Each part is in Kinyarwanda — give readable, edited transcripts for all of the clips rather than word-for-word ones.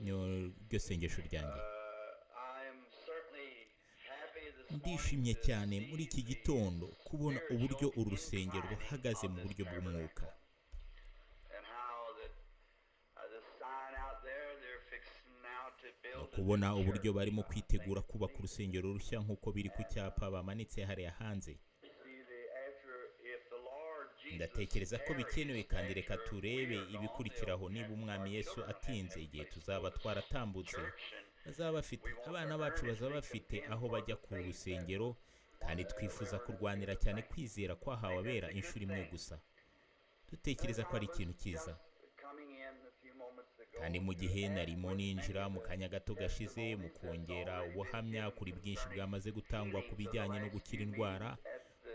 ryo sengesho ryanjye. I am certainly happy this Ndishimye morning to cyane muri iki see the gitondo kubona uburyo spiritual uru rusengero inclining ruhagaze of mu this buryo bw'umwuka. tabernacle, and how that the sign out there they're fixing now to build a Kubona new uburyo church. barimo I think kwitegura it's kubaka neat. urusengero rushya nk'uko biri ku cyapa bamanitse hariya hanze. See, if the Lord Jesus Ndatekereza ko bikenewe kandi tarries, reka after turebe we're gone, ibikurikiraho they'll niba umwami have Yesu children atinze have igihe place to tuzaba go to twaratambutse church, and bazaba bafite we want abana to bacu bazaba earnestly bafite contend aho for bajya the ku faith rusengero that kandi twifuza wherever kurwanira is cyane the faith. kwizera kwahawe abera That's a inshuro good imwe thing. gusa. Dutekereza ko ari ikintu cyiza. Kandi mu gihe narimo ninjira mu kanya gato gashize mu kongera ubuhamya kuri bwinshi bwamaze gutangwa ku bijyanye no gukira indwara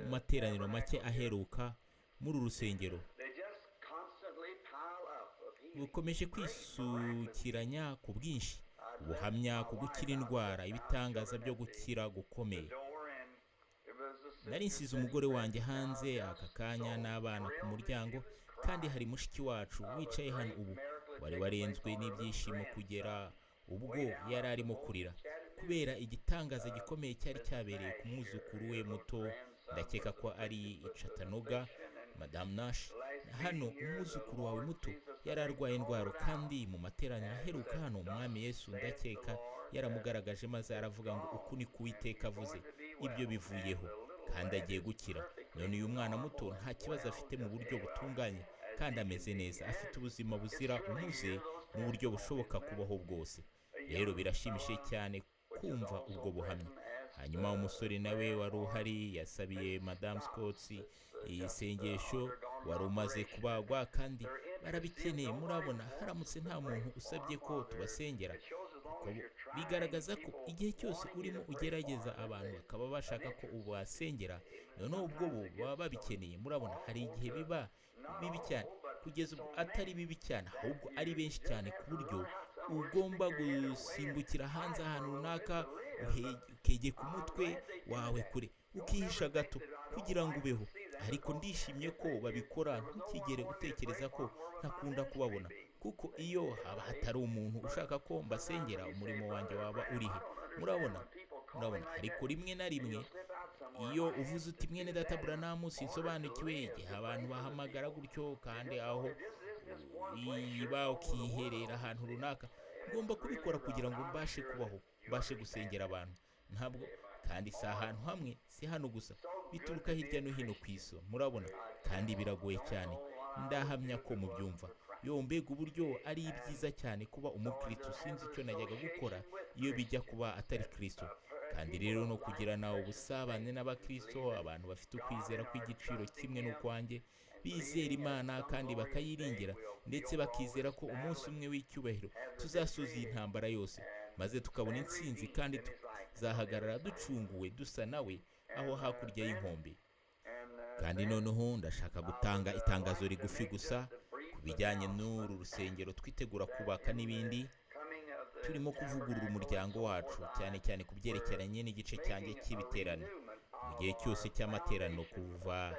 mu materaniro make aheruka muri uru rusengero, bukomeje kwisukiranya ku bwinshi ubuhamya ku gukira indwara, ibitangaza byo gukira gukomeye. Nari nsize umugore wanjye hanze aka kanya n'abana ku muryango, kandi hari mushiki wacu wicaye hano ubu wari warenzwe n'ibyishimo kugera ubwo yari arimo kurira kubera igitangaza gikomeye cyari cyabereye ku mwuzukuru we muto. Ndakeka ko ari Chattanooga, Madame Nash. Hano umwuzukuru wawe muto yari arwaye indwara, kandi mu materaniro aheruka hano umwami Yesu ndakeka yaramugaragaje maze aravuga ngo uku ni ku Uwiteka avuze, ibyo bivuyeho kandi agiye gukira. None uyu mwana muto nta kibazo afite mu buryo butunganye kandi ameze neza, afite ubuzima buzira umuze mu buryo bushoboka kubaho bwose. Rero birashimishije cyane kumva ubwo buhamya. Hanyuma umusore nawe wari uhari yasabiye Madame Scott isengesho, wari umaze kubagwa kandi barabikeneye. Murabona, haramutse nta muntu usabye ko tubasengera, bigaragaza ko igihe cyose urimo ugerageza abantu bakaba bashaka ko ubasengera, noneho ubwo bo baba babikeneye. Murabona, hari igihe biba bibi cyane, kugeza ubu atari bibi cyane ahubwo ari benshi cyane ku buryo ugomba gusimbukira hanze ahantu runaka, ukegeka umutwe wawe kure ukihisha gato kugira ngo ubeho. Ariko ndishimye ko babikora. Ntukigere utekereza ko ntakunda kubabona, kuko iyo haba hatari umuntu ushaka ko mbasengera, umurimo wanjye waba urihe? Murabona, ariko rimwe na rimwe iyo uvuze uti mwene data Branham sinsobanukiwe, igihe abantu bahamagara gutyo kandi aho iba ukiherera ahantu runaka, ngomba kubikora kugira ngo mbashe kubaho, mbashe gusengera abantu. Ntabwo kandi si ahantu hamwe, si hano gusa, bituruka hirya no hino ku isi. Murabona, kandi biragoye cyane. Ndahamya ko mubyumva. Mbega uburyo ari byiza cyane kuba umukristo. Sinzi icyo najyaga gukora iyo bijya kuba atari Kristo. Kandi rero no kugirana ubusabane n'abakristo, abantu bafite ukwizera kw'igiciro kimwe n'ukwanjye, bizera Imana kandi bakayiringira, ndetse bakizera ko umunsi umwe w'icyubahiro tuzasoza iyi ntambara yose, maze tukabona intsinzi kandi tuzahagarara ducunguwe dusa nawe aho hakurya y'inkombe. Kandi noneho ndashaka gutanga itangazo rigufi gusa ku bijyanye n'uru rusengero twitegura kubaka n'ibindi. Turimo kuvugurura umuryango wacu, cyane cyane ku byerekeranye n'igice cyanjye cy'ibiterane. Mu gihe cyose cy'amateraniro kuva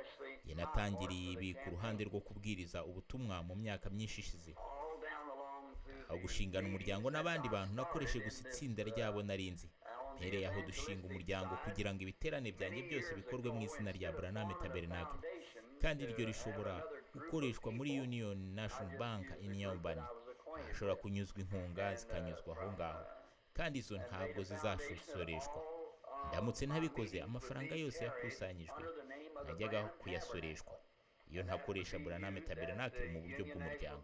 jye natangiriye ibi ku ruhande rwo kubwiriza ubutumwa mu myaka myinshi ishize, aho gushingana umuryango n'abandi bantu nakoreshe gusa itsinda ryabo narinzi. Mpereye aho dushinga umuryango kugira ngo ibiterane byanjye byose bikorwe mu izina rya Branham Tabernacle, kandi iryo rishobora gukoreshwa muri Union National Bank in Albany. Hashobora kunyuzwa inkunga zikanyuzwa aho ngaho, kandi izo ntabwo zizasoreshwa. Ndamutse ntabikoze, amafaranga yose yakusanyijwe najyaga kuyasoreshwa iyo ntakoresha Branham Tabernacle mu buryo bw'umuryango.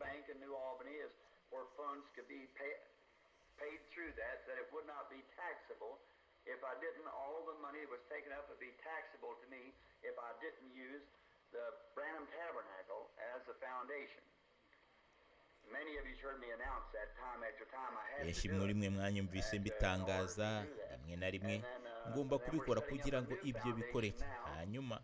If I didn't, all the money that was taken up would be taxable to me if I didn't use the Branham Tabernacle as a foundation. Many of you heard me announce that time after time I had benshi muri mwe mwanyumvise mbitangaza rimwe na rimwe, ngomba kubikora kugira ngo ibyo bikoreke. Hanyuma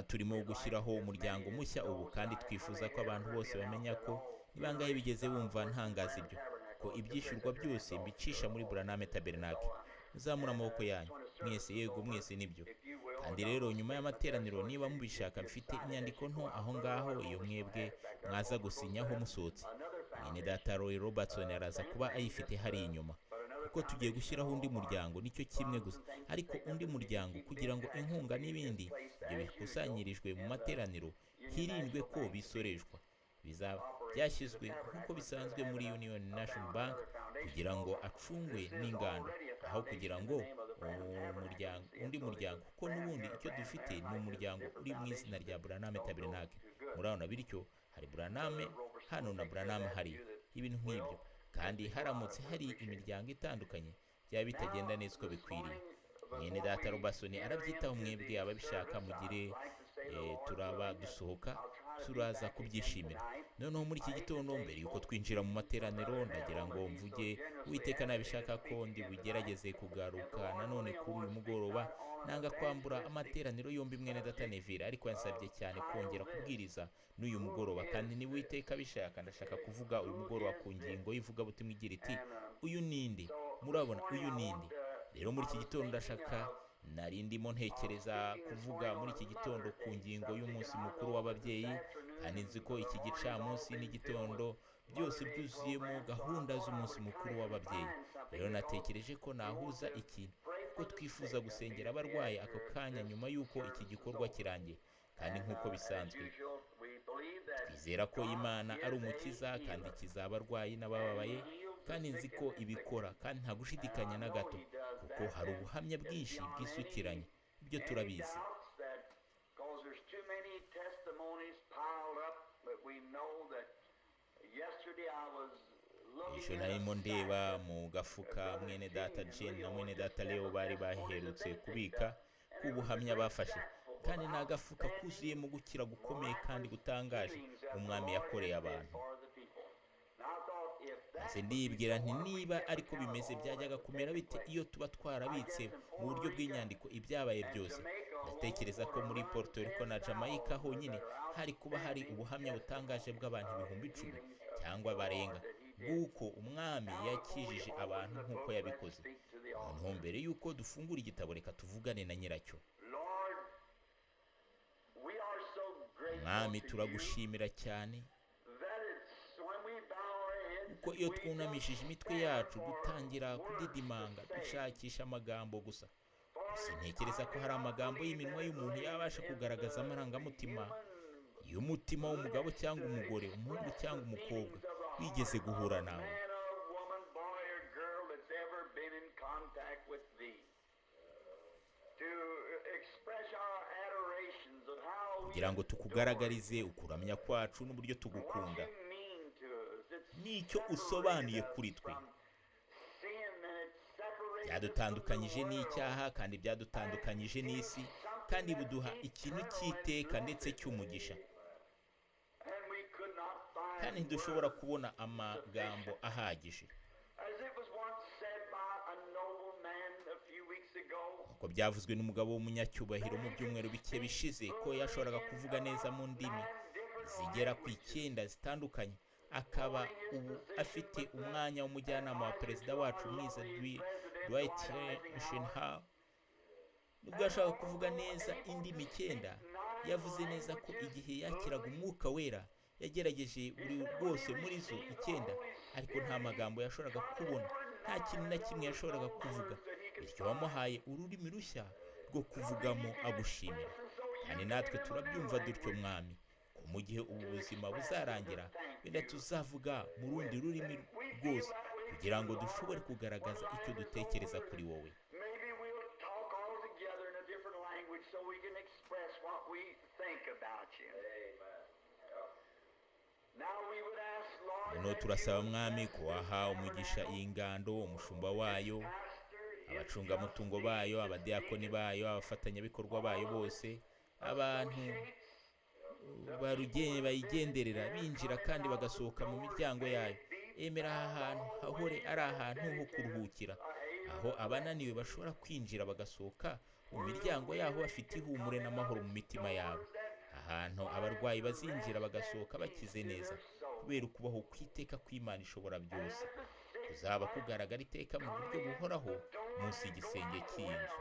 turimo gushyiraho umuryango mushya ubu, kandi twifuza ko abantu bose bamenya ko nibangahe bigeze bumva ntangaza ibyo, ko ibyishyurwa byose mbicisha muri Branham Tabernacle. Muzamura amaboko yanyu mwese, yego mwese nibyo. Kandi rero nyuma y'amateraniro, niba mubishaka, mfite inyandiko nto aho ngaho, iyo mwebwe mwaza gusinyaho musohotse. mwene data Roy Robertson araza kuba ayifite hari inyuma, kuko tugiye gushyiraho undi muryango, nicyo kimwe gusa, ariko undi muryango kugira ngo inkunga n'ibindi ibyo bikusanyirijwe mu materaniro hirindwe ko bisoreshwa. Bizaba byashyizwe nk'uko bisanzwe muri Union National Bank kugira ngo acungwe n'ingando, aho kugira ngo undi muryango, kuko n'ubundi icyo dufite ni umuryango uri mu izina rya Branham Tabernacle. Murabona, bityo hari Branham hano na Branham hariya, ibintu nk'ibyo. Kandi haramutse hari imiryango itandukanye byaba bitagenda neza uko bikwiriye. Mwene data Robertson arabyitaho, mwebwe ababishaka mugire turaba dusohoka, turaza kubyishimira. Noneho muri iki gitondo, mbere yuko twinjira mu materaniro, ndagira ngo mvuge Uwiteka nabishaka ko ndi bugerageze kugaruka nanone kuri uyu mugoroba, nanga kwambura amateraniro yombi mwene data Neville, ariko yansabye cyane kongera kubwiriza n'uyu mugoroba, kandi ni Uwiteka bishaka. Ndashaka kuvuga uyu mugoroba ku ngingo y'ivugabutumwa igira iti uyu ninde. Murabona, uyu ninde. Rero muri iki gitondo ndashaka, nari ndimo ntekereza kuvuga muri iki gitondo ku ngingo y'umunsi mukuru w'ababyeyi, kandi nzi ko iki gicamunsi n'igitondo byose byuzuyemo gahunda z'umunsi mukuru w'ababyeyi. Rero natekereje ko nahuza iki, kuko twifuza gusengera abarwayi ako kanya nyuma y'uko iki gikorwa kirangiye. Kandi nk'uko bisanzwe, twizera ko Imana ari umukiza kandi ikiza abarwayi n'abababaye, kandi nzi ko ibikora, kandi nta gushidikanya na gato, kuko hari ubuhamya bwinshi bwisukiranye. Ibyo turabizi. Ejo narimo ndeba mu gafuka mwene data Jane na mwene data Leo bari baherutse kubika k'ubuhamya bafashe, kandi ni agafuka kuzuye mu gukira gukomeye kandi gutangaje umwami yakoreye abantu. maze ndibwira nti niba ariko bimeze byajyaga kumera bite iyo tuba twarabitse mu buryo bw'inyandiko ibyabaye byose. Ndatekereza ko muri Puerto Rico na Jamaica honyine hari kuba hari ubuhamya butangaje bw'abantu 10,000 cyangwa barenga bw'uko umwami yakijije abantu nk'uko yabikoze. Noneho mbere y'uko dufungura igitabo, reka tuvugane na nyiracyo. Mwami, turagushimira cyane uko iyo twunamishije imitwe yacu dutangira kudidimanga dushakisha amagambo gusa. Sintekereza ko hari amagambo y'iminwa y'umuntu yabasha kugaragaza amarangamutima y'umutima w'umugabo cyangwa umugore, umuhungu cyangwa umukobwa wigeze guhura nawe. Kugira ngo tukugaragarize ukuramya kwacu n'uburyo tugukunda, n'icyo usobanuye kuri twe. Byadutandukanyije n'icyaha kandi byadutandukanyije n'isi, kandi buduha ikintu cy'iteka ndetse cy'umugisha. Kandi ntidushobora kubona amagambo ahagije. Uko byavuzwe n'umugabo w'umunyacyubahiro mu byumweru bike bishize ko yashoboraga kuvuga neza mu ndimi zigera ku 9 zitandukanye, akaba ubu afite umwanya w'umujyanama wa perezida wacu mwiza Dwight Eisenhower. Nubwo yashaka kuvuga neza indimi 9, yavuze neza ko igihe yakiraga umwuka wera yagerageje buri bwose muri zo 9, ariko nta magambo yashoboraga kubona, nta kintu na kimwe yashoboraga kuvuga. Bityo wamuhaye ururimi rushya rwo kuvugamo agushimira. Kandi natwe turabyumva dutyo mwami, ko mu gihe ubu buzima buzarangira wenda tuzavuga mu rundi rurimi rwose, kugira ngo dushobore kugaragaza icyo dutekereza kuri wowe. Noneho turasaba mwami ko waha umugisha iyi ngando, umushumba wayo, abacungamutungo bayo, abadiyakoni bayo, abafatanyabikorwa bayo bose, abantu bayigenderera binjira kandi bagasohoka mu miryango yayo. Emera aha hantu hahore ari ahantu ho kuruhukira, aho abananiwe bashobora kwinjira bagasohoka mu miryango yaho bafite ihumure n'amahoro mu mitima yabo. Ahantu abarwayi bazinjira bagasohoka bakize neza, kubera ukubaho kwiteka kw'Imana ishobora byose. Kuzaba kugaragara iteka mu buryo buhoraho munsi y'igisenge cy'inzu.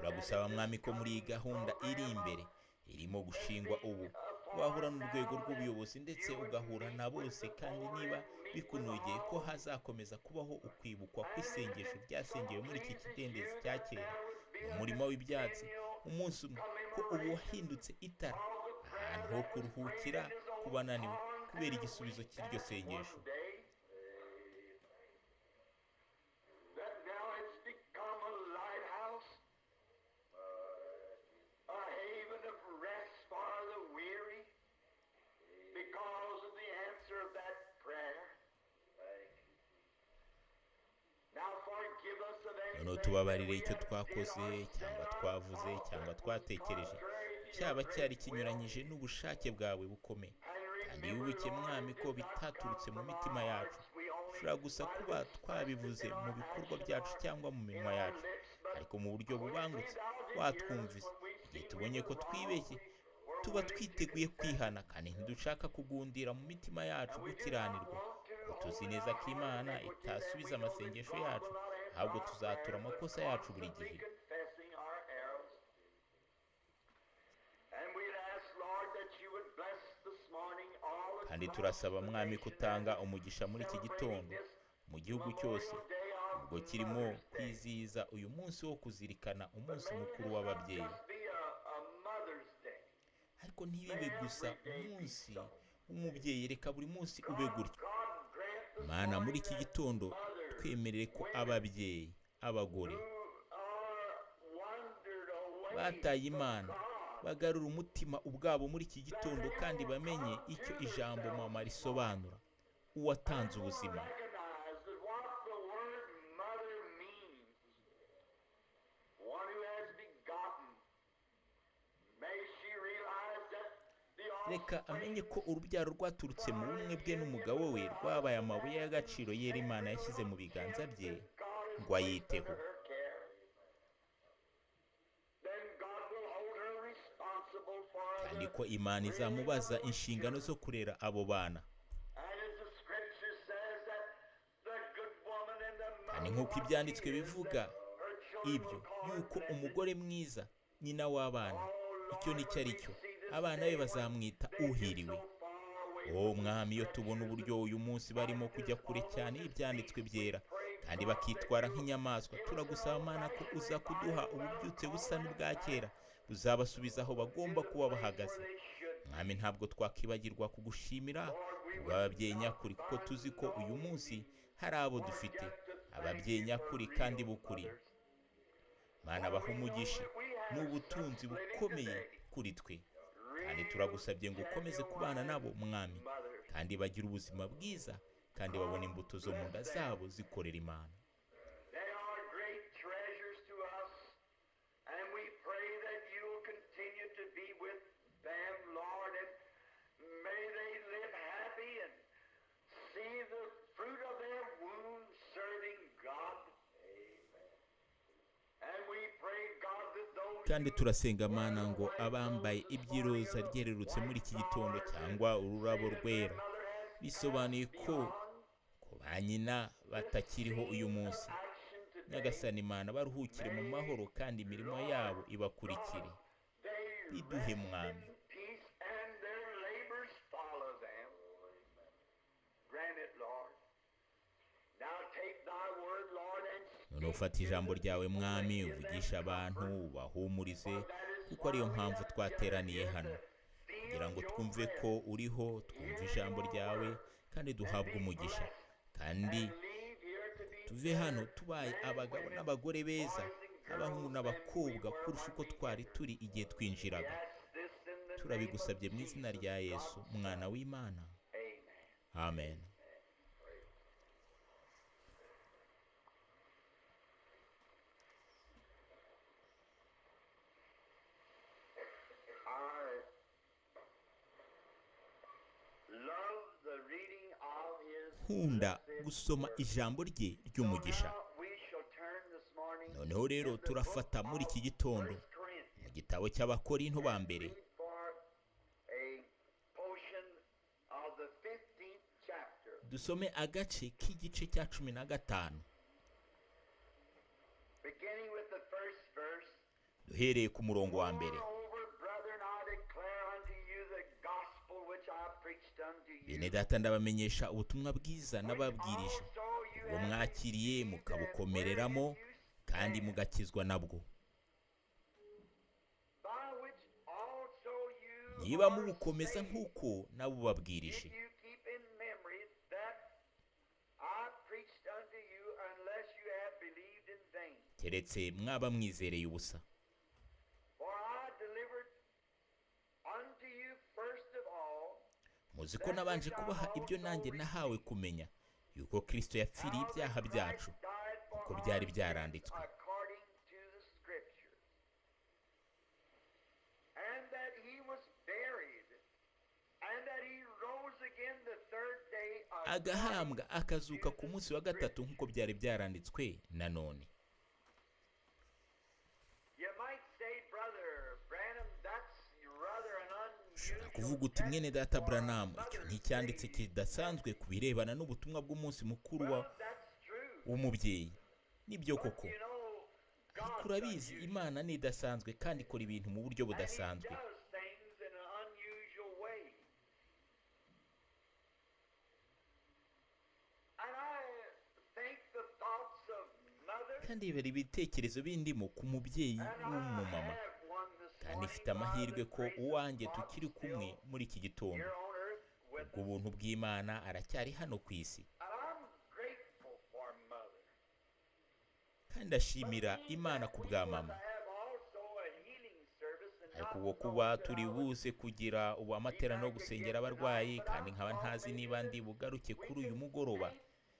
turagusaba mwami ko muri iyi gahunda iri imbere irimo gushingwa ubu wahura n'urwego rw'ubuyobozi ndetse ugahura na bose, kandi niba bikunogeye ko hazakomeza kubaho ukwibukwa kw'isengesho ryasengewe muri iki kidendezi cya kera mu murima w'ibyatsi, umunsi umwe ko ubu wahindutse itara, ahantu ho kuruhukira ku bananiwe kubera igisubizo cy'iryo sengesho. noneho tubabarire icyo twakoze cyangwa twavuze cyangwa twatekereje cyaba cyari kinyuranyije n'ubushake bwawe bukomeye, kandi wibuke mwami ko bitaturutse mu mitima yacu, ushobora gusa kuba twabivuze mu bikorwa byacu cyangwa mu minwa yacu, ariko mu buryo bubangutse watwumvise. Igihe tubonye ko twibeshye tuba twiteguye kwihana, kandi ntidushaka kugundira mu mitima yacu gukiranirwa, kuko tuzi neza ko Imana itasubiza amasengesho yacu, ahubwo tuzatura amakosa yacu buri gihe. Kandi turasaba mwami kutanga umugisha muri iki gitondo mu gihugu cyose ubwo kirimo kwizihiza uyu munsi wo kuzirikana umunsi mukuru w'ababyeyi. Ariko ntibibe gusa umunsi w'umubyeyi, reka buri munsi ube gutyo. Mana, muri iki gitondo twemerere ko ababyeyi, abagore bataye Imana bagarura umutima ubwabo muri iki gitondo, kandi bamenye icyo ijambo mama risobanura, uwatanze ubuzima. Reka amenye ko urubyaro rwaturutse mu bumwe bwe n'umugabo we rwabaye amabuye y'agaciro yera Imana yashyize mu biganza bye ngo ayiteho. Kandi ko Imana izamubaza inshingano zo kurera abo bana. Kandi nk'uko ibyanditswe bivuga ibyo, yuko umugore mwiza nyina w'abana, icyo nicyo ari cyo, abana be bazamwita uhiriwe. Mwami, iyo tubona uburyo uyu munsi barimo kujya kure cyane ibyanditswe byera kandi bakitwara nk'inyamaswa, turagusaba Mana ko uza kuduha ububyutse busa n'ubwa kera buzabasubiza aho bagomba kuba bahagaze. Mwami, ntabwo twakwibagirwa kugushimira kubw'ababyeyi nyakuri, kuko tuzi ko uyu munsi hari abo dufite, ababyeyi nyakuri kandi bukuri. Mana, baha umugisha n'ubutunzi bukomeye kuri twe, kandi turagusabye ngo ukomeze kubana nabo mwami, kandi bagire ubuzima bwiza, kandi babone imbuto zo mu nda zabo zikorera Imana. Kandi turasenga Mana ngo abambaye ibyiroza ryererutse muri iki gitondo cyangwa ururabo rwera, bisobanuye ko ba nyina batakiriho uyu munsi, Nyagasani Mana, baruhukire mu mahoro kandi imirimo yabo ibakurikire. Iduhe mwami. None ufata ijambo ryawe mwami, uvugisha abantu, ubahumurize, kuko ariyo mpamvu twateraniye hano, kugira ngo twumve ko uriho, twumve ijambo ryawe kandi duhabwe umugisha, kandi tuve hano tubaye abagabo n'abagore beza, abahungu n'abakobwa kurusha uko twari turi igihe twinjiraga. Turabigusabye mu izina rya Yesu, Mwana w'Imana. Amen. Nkunda gusoma ijambo rye ry'umugisha. Noneho rero turafata muri iki gitondo mu gitabo cy'Abakorinto ba mbere, dusome agace k'igice cya 15 duhereye ku murongo wa mbere. Moreover, brethren, I declare unto you the gospel which I preached unto you, bene data ndabamenyesha ubutumwa bwiza which nababwirije, also you ubwo have mwakiriye received, and mukabukomereramo wherein you kandi stand, mugakizwa nabwo, by which also you niba are mubukomeza saved, nk'uko nabubabwirije. if you keep in memory that I preached unto you, unless you have believed in vain. keretse mwaba mwizereye ubusa. For I delivered unto you first of all muzi ko nabanje kubaha ibyo nanjye nahawe kumenya, yuko Kristo yapfiriye ibyaha byacu uko byari byaranditswe, according to the scriptures, and that he was buried, and that he rose again the third day agahambwa akazuka ku munsi wa gatatu nk'uko byari byaranditswe nanone. You might say, Brother Branham, that's rather an ushobora unusual kuvuga uti mwene data Branham, icyo Mother's ni icyanditse Day. kidasanzwe ku birebana n'ubutumwa bw'umunsi mukuru Well, that's true. w'umubyeyi. Nibyo But koko, you know, ariko God's urabizi unusual. Imana ni idasanzwe kandi ikora ibintu mu buryo And he budasanzwe. does things in an unusual way. And I think the thoughts of mother, kandi ibera ibitekerezo bindimo ku mubyeyi and I w'umumama, have one this kandi morning mfite by amahirwe the ko grace of uwanjye God tukiri kumwe still muri iki gitondo. here on earth with ubwo us. buntu bw'Imana aracyari hano ku isi, And I'm grateful for mother. kandi ndashimira Imana ku bwa mama. ariko ubwo kuba turi buze kugira ubu amateraniro yo gusengera abarwayi, kandi nkaba ntazi niba ndi bugaruke kuri uyu mugoroba,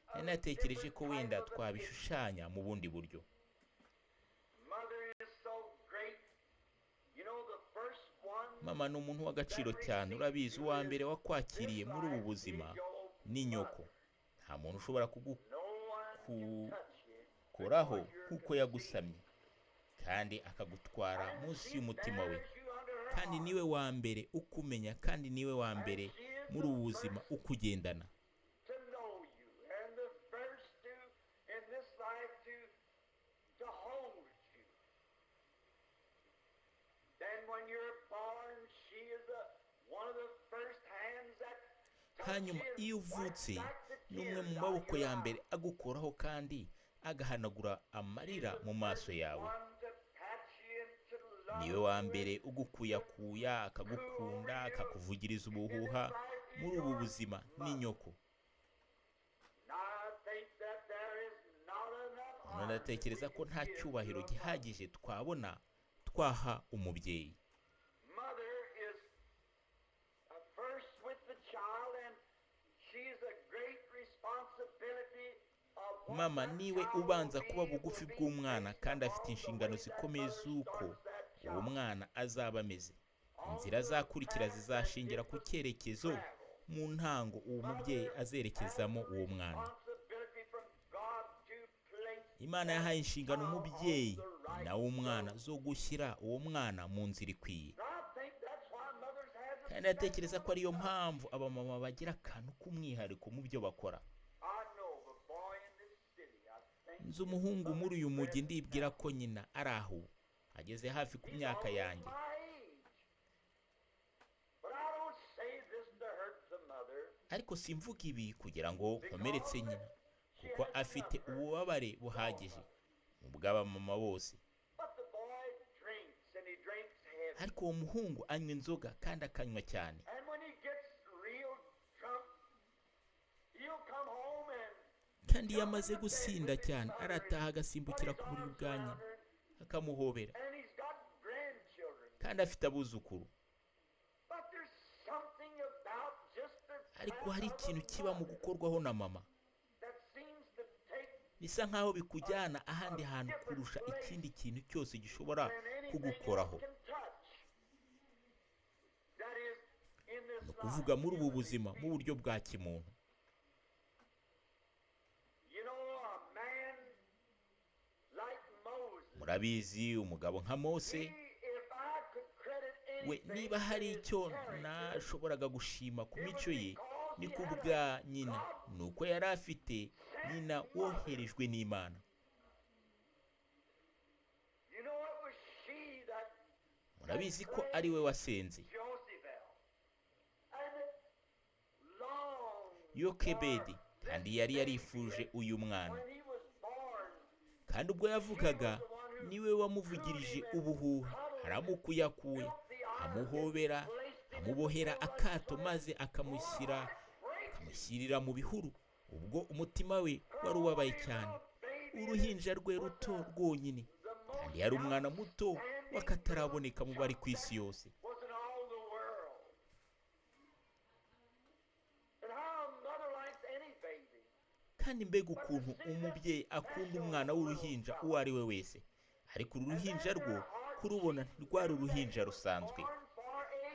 nari natekereje ko wenda twabishushanya mu bundi buryo. mama ni umuntu w'agaciro cyane. urabizi, uwa mbere wakwakiriye muri ubu buzima ni nyoko. nta muntu ushobora kugukoraho nk'uko yagusamye kandi akagutwara munsi y'umutima we, kandi niwe wa mbere ukumenya, kandi niwe wa mbere muri ubu buzima ukugendana. hanyuma iyo uvutse, ni umwe mu maboko ya mbere agukoraho kandi agahanagura amarira mu maso yawe. niwe wa mbere ugukuyakuya, akagukunda, akakuvugiriza ubuhuha muri ubu buzima ni nyoko. none ndatekereza ko nta cyubahiro gihagije twabona twaha umubyeyi. mama niwe ubanza kuba bugufi bw'umwana, kandi afite inshingano zikomeye z'uko uwo mwana azaba ameze. inzira azakurikira zizashingira ku cyerekezo mu ntango uwo mubyeyi azerekezamo uwo mwana. Imana yahaye inshingano umubyeyi nawe umwana zo gushyira uwo mwana mu nzira ikwiye, kandi natekereza ko ariyo mpamvu abamama bagira akantu k'umwihariko mu byo bakora. nzi umuhungu muri uyu mujyi, ndibwira ko nyina ari aho, ageze hafi ku myaka yanjye. ariko simvuga ibi kugira ngo nkomeretse nyina, kuko afite ububabare buhagije mu bw'abamama bose. ariko uwo muhungu anywa inzoga kandi akanywa cyane, kandi iyo amaze gusinda cyane arataha agasimbukira ku buriri bwa nyina akamuhobera, kandi afite abuzukuru. ariko hari ikintu kiba mu gukorwaho na mama, bisa nkaho bikujyana ahandi hantu kurusha ikindi kintu cyose gishobora kugukoraho. ni ukuvuga muri ubu buzima mu buryo bwa kimuntu. murabizi, umugabo nka Mose, we niba hari icyo nashoboraga gushima ku mico ye, ni ku bwa nyina, ni uko yari afite nyina woherejwe n'Imana. murabizi ko ari we wasenze Yokebedi, kandi yari yarifuje uyu mwana, kandi ubwo yavugaga niwe wamuvugirije ubuhuha, aramukuyakuya, amuhobera, amubohera akato, maze akamushyirira mu bihuru. Ubwo umutima we wari ubabaye cyane, uruhinja rwe ruto rwonyine, kandi yari umwana muto wakataraboneka mu bari ku isi yose. Kandi mbega ukuntu umubyeyi akunda umwana w'uruhinja uwo ari we wese, ariko uru ruhinja rwo kurubona ntirwari uruhinja rusanzwe.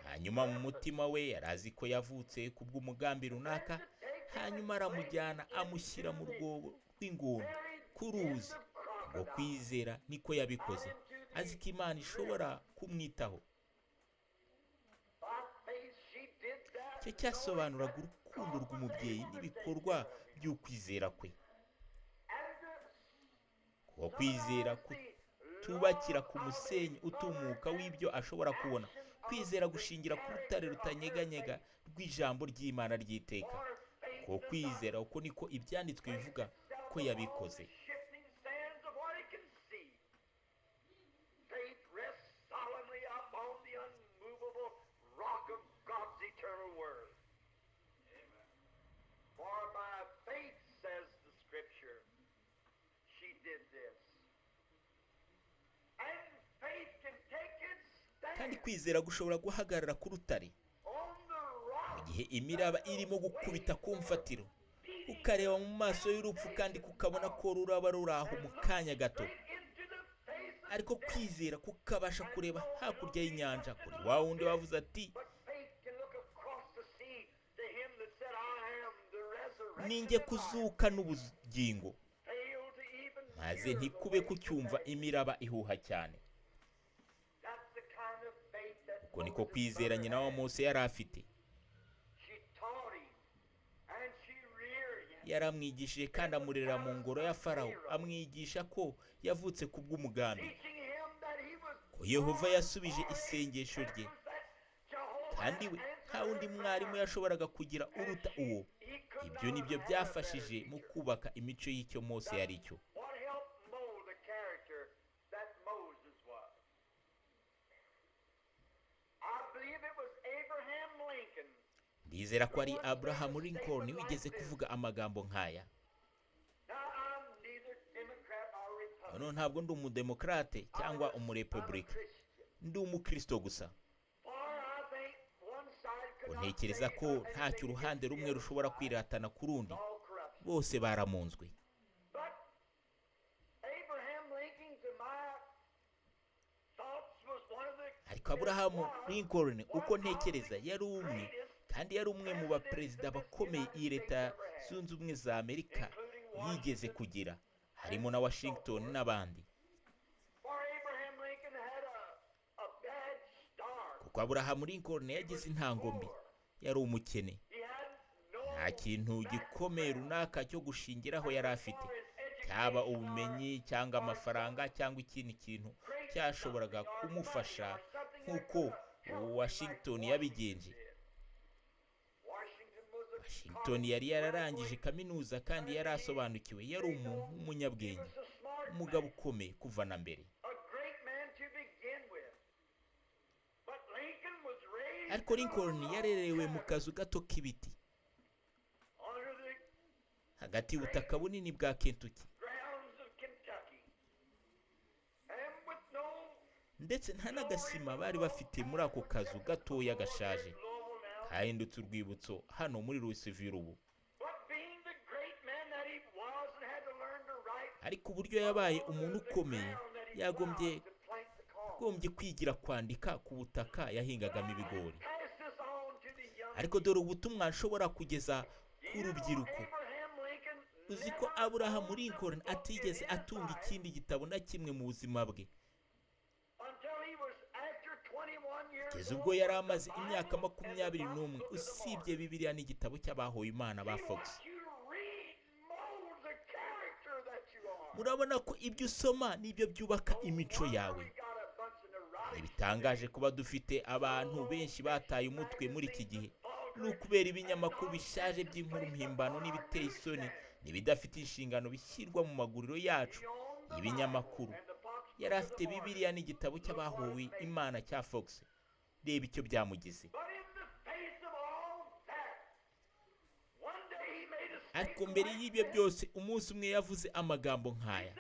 Hanyuma mu mutima we yari azi ko yavutse ku bw'umugambi runaka, hanyuma aramujyana amushyira mu rwobo rw'ingona ku ruzi. Ngo kwizera niko yabikoze, azi ko Imana ishobora kumwitaho. Icyo cyasobanuraga urukundo rw'umubyeyi n'ibikorwa by'ukwizera kwe. Kuko kwizera kutubakira ku musenyi utumuka w'ibyo ashobora kubona, kwizera gushingira ku rutare rutanyeganyega rw'ijambo ry'Imana ry'iteka. Kuko kwizera uko niko ibyanditswe bivuga ko yabikoze. Kandi kwizera gushobora guhagarara ku rutare mu gihe imiraba irimo gukubita ku mfatiro, ukareba mu maso y'urupfu kandi kukabona ko ruraba ruri aho mu kanya gato. Ariko kwizera kukabasha kureba hakurya y'inyanja, kuri wa wundi wavuze ati, ninjye kuzuka n'ubugingo, maze ntikube kucyumva imiraba ihuha cyane. Uko niko kwizera nyina wa Mose yari afite. Yaramwigishije kandi amurera mu ngoro ya Farawo, amwigisha ko yavutse ku bw'umugambi, ko Yehova yasubije isengesho rye, kandi we nta wundi mwarimu yashoboraga kugira uruta uwo. Ibyo nibyo byafashije mu kubaka imico y'icyo Mose yari cyo. Ndizera ko ari Abraham Lincoln wigeze kuvuga amagambo nk'aya. Hano ntabwo ndi umudemokrate cyangwa umurepublika, ndi umukristo gusa. Ntekereza ko ntacyo uruhande rumwe rushobora kwiratana ku rundi, bose baramunzwe. Ariko Abraham Lincoln uko ntekereza yari umwe, kandi yari umwe mu baperezida bakomeye iyi Leta Zunze Ubumwe za Amerika yigeze kugira, harimo na Washington n'abandi. Kuko Abraham Lincoln yagize intango mbi, yari umukene, nta kintu gikomeye runaka cyo gushingiraho yari afite, cyaba ubumenyi cyangwa amafaranga cyangwa ikindi kintu cyashoboraga kumufasha nk'uko Washington yabigenje. Washington yari yararangije kaminuza kandi yari asobanukiwe, yari umuntu w'umunyabwenge, umugabo ukomeye kuva na mbere. Ariko Lincoln yarerewe mu kazu gato k'ibiti hagati y'ubutaka bunini bwa Kentucky, ndetse nta n'agasima bari bafite muri ako kazu gatoya gashaje kahindutse urwibutso hano muri Louisville ubu. Ariko uburyo yabaye umuntu ukomeye, yagombye kwigira kwandika ku butaka yahingagamo ibigori. Ariko dore ubutumwa nshobora kugeza ku rubyiruko. Uzi ko Abraham Lincoln atigeze atunga ikindi gitabo na kimwe mu buzima bwe, kugeza ubwo yari amaze imyaka 21, usibye Bibiliya n'igitabo cy'abahowe Imana ba Fox. Murabona ko ibyo usoma nibyo byubaka imico yawe. bitangaje kuba dufite abantu benshi bataye umutwe muri iki gihe ni ukubera ibinyamakuru bishaje by'inkuru mpimbano n'ibiteye isoni n'ibidafite inshingano bishyirwa mu maguriro yacu y'ibinyamakuru. Yari afite Bibiliya n'igitabo cy'abahowe Imana cya Fox. Reba icyo byamugize. Ariko mbere y'ibyo byose umunsi umwe yavuze amagambo nk'aya.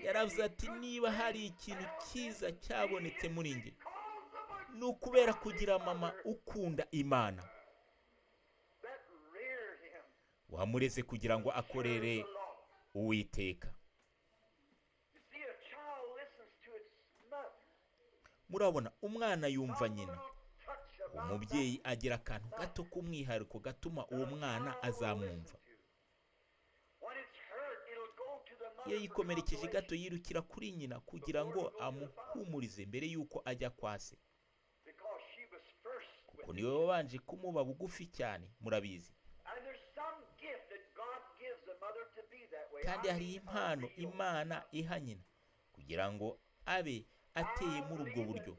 Yaravuze ati niba hari ikintu cyiza cyabonetse muri njye ni ukubera kugira mama ukunda Imana wamureze kugira ngo akorere Uwiteka. Murabona, umwana yumva nyina. Umubyeyi agira akantu gato k'umwihariko gatuma uwo mwana azamwumva. Iyo yikomerekeje gato yirukira kuri nyina kugira ngo amuhumurize mbere y'uko ajya kwa se, kuko niwe wabanje kumuba bugufi cyane. Murabizi, kandi hari impano Imana iha nyina kugira ngo abe ateye muri ubwo buryo.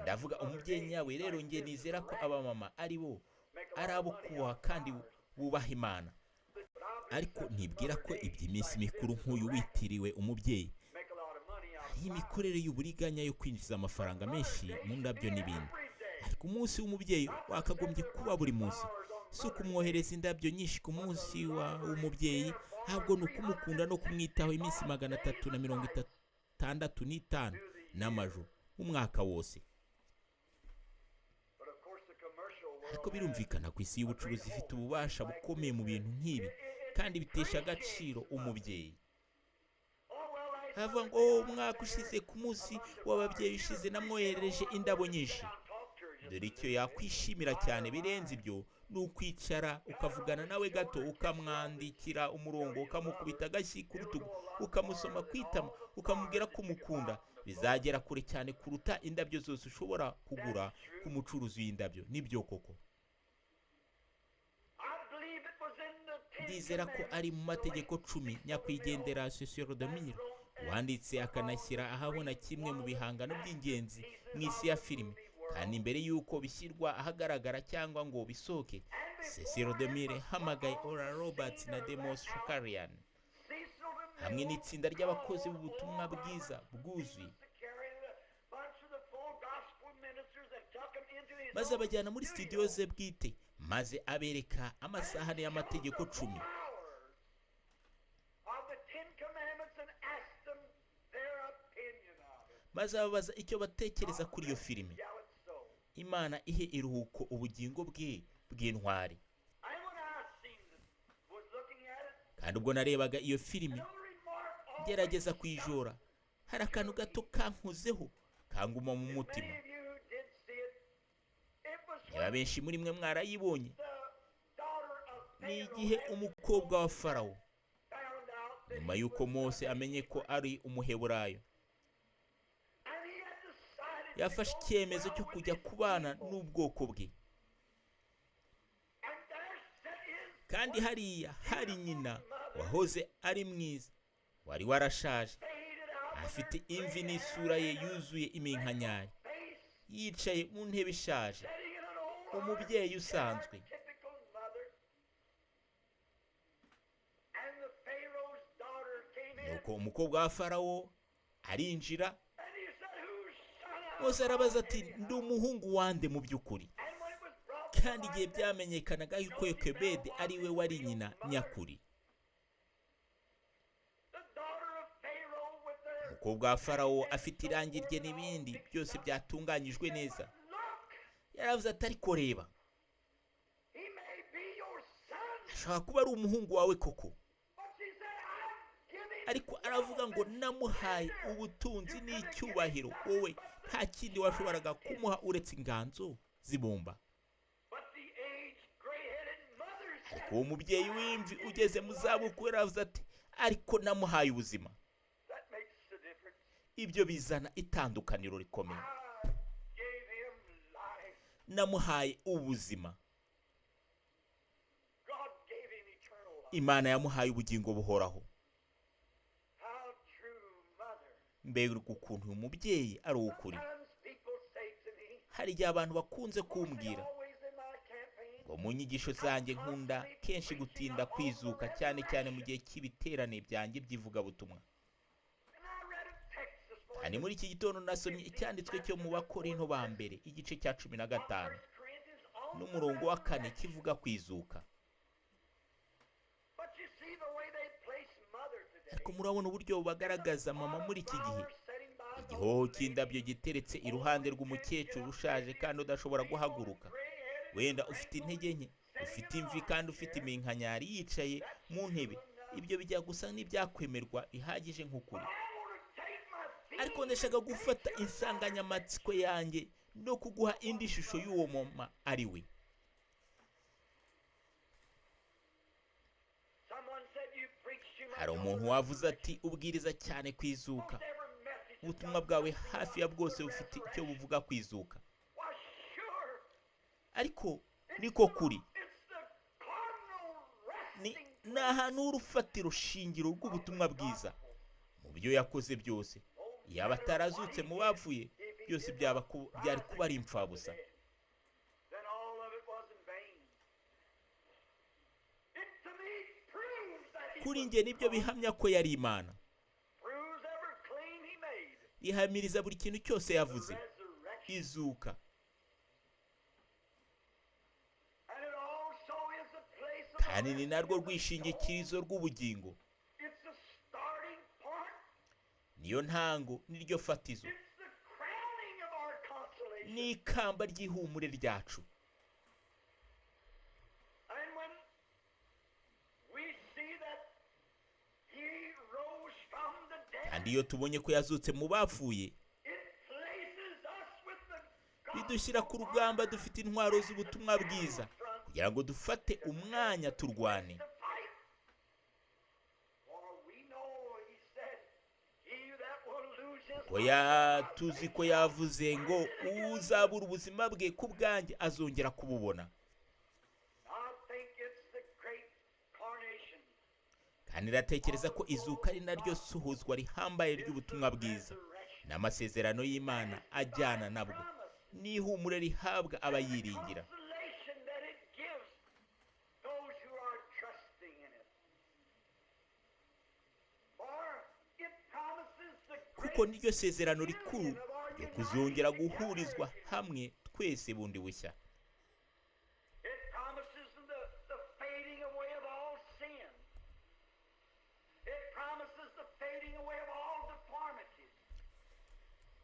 Ndavuga umubyeyi nyawe. Rero nge nizera ko abamama ari abo kubaha kandi bubaha Imana. Ariko ntibwira ko iby'iminsi mikuru nk'uyu witiriwe umubyeyi hari imikorere y'uburiganya yo kwinjiza amafaranga menshi mu ndabyo n'ibindi. Ariko umunsi w'umubyeyi wakagombye kuba buri munsi, si ukumwohereza indabyo nyinshi ku munsi w'umubyeyi, ahubwo ni ukumukunda no kumwitaho iminsi 365 n'amajoro umwaka wose. Ariko birumvikana ku isi y'ubucuruzi ifite ububasha bukomeye mu bintu nk'ibi kandi bitesha agaciro umubyeyi. Havuga ngo umwaka ushize ku munsi w'ababyeyi ushize namwoherereje indabo nyinshi. Dore icyo yakwishimira cyane birenze ibyo ni ukwicara ukavugana nawe gato, ukamwandikira umurongo, ukamukubita agashyi ku rutugu, ukamusoma kwitama, ukamubwira ko umukunda. Bizagera kure cyane kuruta indabyo zose ushobora kugura ku mucuruzi w'indabyo. Nibyo koko. Ndizera ko ari mu mategeko 10 nyakwigendera Sosiodomire wanditse akanashyira ahabona kimwe mu bihangano by'ingenzi mu isi ya filime, kandi mbere y'uko bishyirwa ahagaragara cyangwa ngo bisoke, Sosiodomire hamagaye Oral Roberts na Demos Shakarian hamwe n'itsinda ry'abakozi b'ubutumwa bwiza bwuzuye, maze abajyana muri studio ze bwite, maze abereka amasahani y'amategeko 10 maze ababaza icyo batekereza kuri iyo filime. Imana ihe iruhuko ubugingo bwe bw'intwari. Kandi ubwo narebaga iyo filime gerageza kwijora, hari akantu gato kankuzeho kanguma mu mutima. Niba benshi muri mwe mwarayibonye, ni igihe umukobwa wa Farawo, nyuma y'uko Mose amenye ko ari umuheburayo, yafashe icyemezo cyo kujya kubana n'ubwoko bwe. Kandi hariya hari nyina wahoze ari mwiza, wari warashaje, afite imvi n'isura ye yuzuye iminkanyari, yicaye mu ntebe ishaje, umubyeyi usanzwe. Nuko umukobwa wa Farawo arinjira, Mose arabaza ati ndi umuhungu wande mu by'ukuri? Kandi igihe byamenyekanaga yuko Yokebedi ari we wari nyina nyakuri. Umukobwa wa Farawo afite irangi rye n'ibindi byose byatunganyijwe neza. Yaravuze ati ariko reba, ashobora kuba ari umuhungu wawe koko. Ariko aravuga ngo namuhaye ubutunzi n'icyubahiro, wowe nta kindi washoboraga kumuha uretse inganzo zibumba. Ariko uwo mubyeyi w'imvi ugeze mu zabukuru aravuze ati ariko namuhaye ubuzima. Ibyo bizana itandukaniro rikomeye. Namuhaye ubuzima. Imana yamuhaye ubugingo buhoraho. mbega ukuntu uyu mubyeyi ari ukuri. Hari igihe abantu bakunze kumbwira ngo mu nyigisho zanjye nkunda kenshi gutinda kwizuka, cyane cyane mu gihe cy'ibiterane byanjye by'ivugabutumwa. Kandi muri iki gitondo nasomye icyanditswe cyo mu Bakorinto ba mbere igice cya 15 n'umurongo wa 4 kivuga kwizuka. Ariko murabona uburyo bagaragaza mama muri iki gihe, igihoho cy'indabyo giteretse iruhande rw'umukecuru ushaje kandi udashobora guhaguruka, wenda ufite intege nke, ufite imvi kandi ufite iminkanyari, yicaye mu ntebe. Ibyo bijya gusa n'ibyakwemerwa bihagije nk'ukuri. Ariko ndashaka gufata insanganyamatsiko yanjye no kuguha indi shusho y'uwo mama ari we. Hari umuntu wavuze ati ubwiriza cyane kwizuka, ubutumwa bwawe hafi ya bwose bufite icyo buvuga kwizuka. Ariko niko kuri, ni ahantu h'urufatiro shingiro rw'ubutumwa bwiza. Mu byo yakoze byose, yaba atarazutse mu bapfuye, byose byari kuba ari imfabusa. Kuri njye nibyo bihamya ko yari Imana. Ihamiriza buri kintu cyose yavuze, izuka. Kandi ni narwo rwishingikirizo rw'ubugingo. Niyo ntango, niryo fatizo, ni ikamba ry'ihumure ryacu. Kandi iyo tubonye ko yazutse mu bapfuye, bidushyira ku rugamba dufite intwaro z'ubutumwa bwiza, kugira ngo dufate umwanya turwane. Tuzi ko yavuze ngo uzabura ubuzima bwe ku bwanjye azongera kububona. Kandi ndatekereza ko izuka ari naryo suhuzwa rihambaye ry'ubutumwa bwiza, n'amasezerano y'Imana ajyana nabwo, n'ihumure rihabwa abayiringira. Kuko niryo sezerano rikuru ryo kuzongera guhurizwa hamwe twese bundi bushya.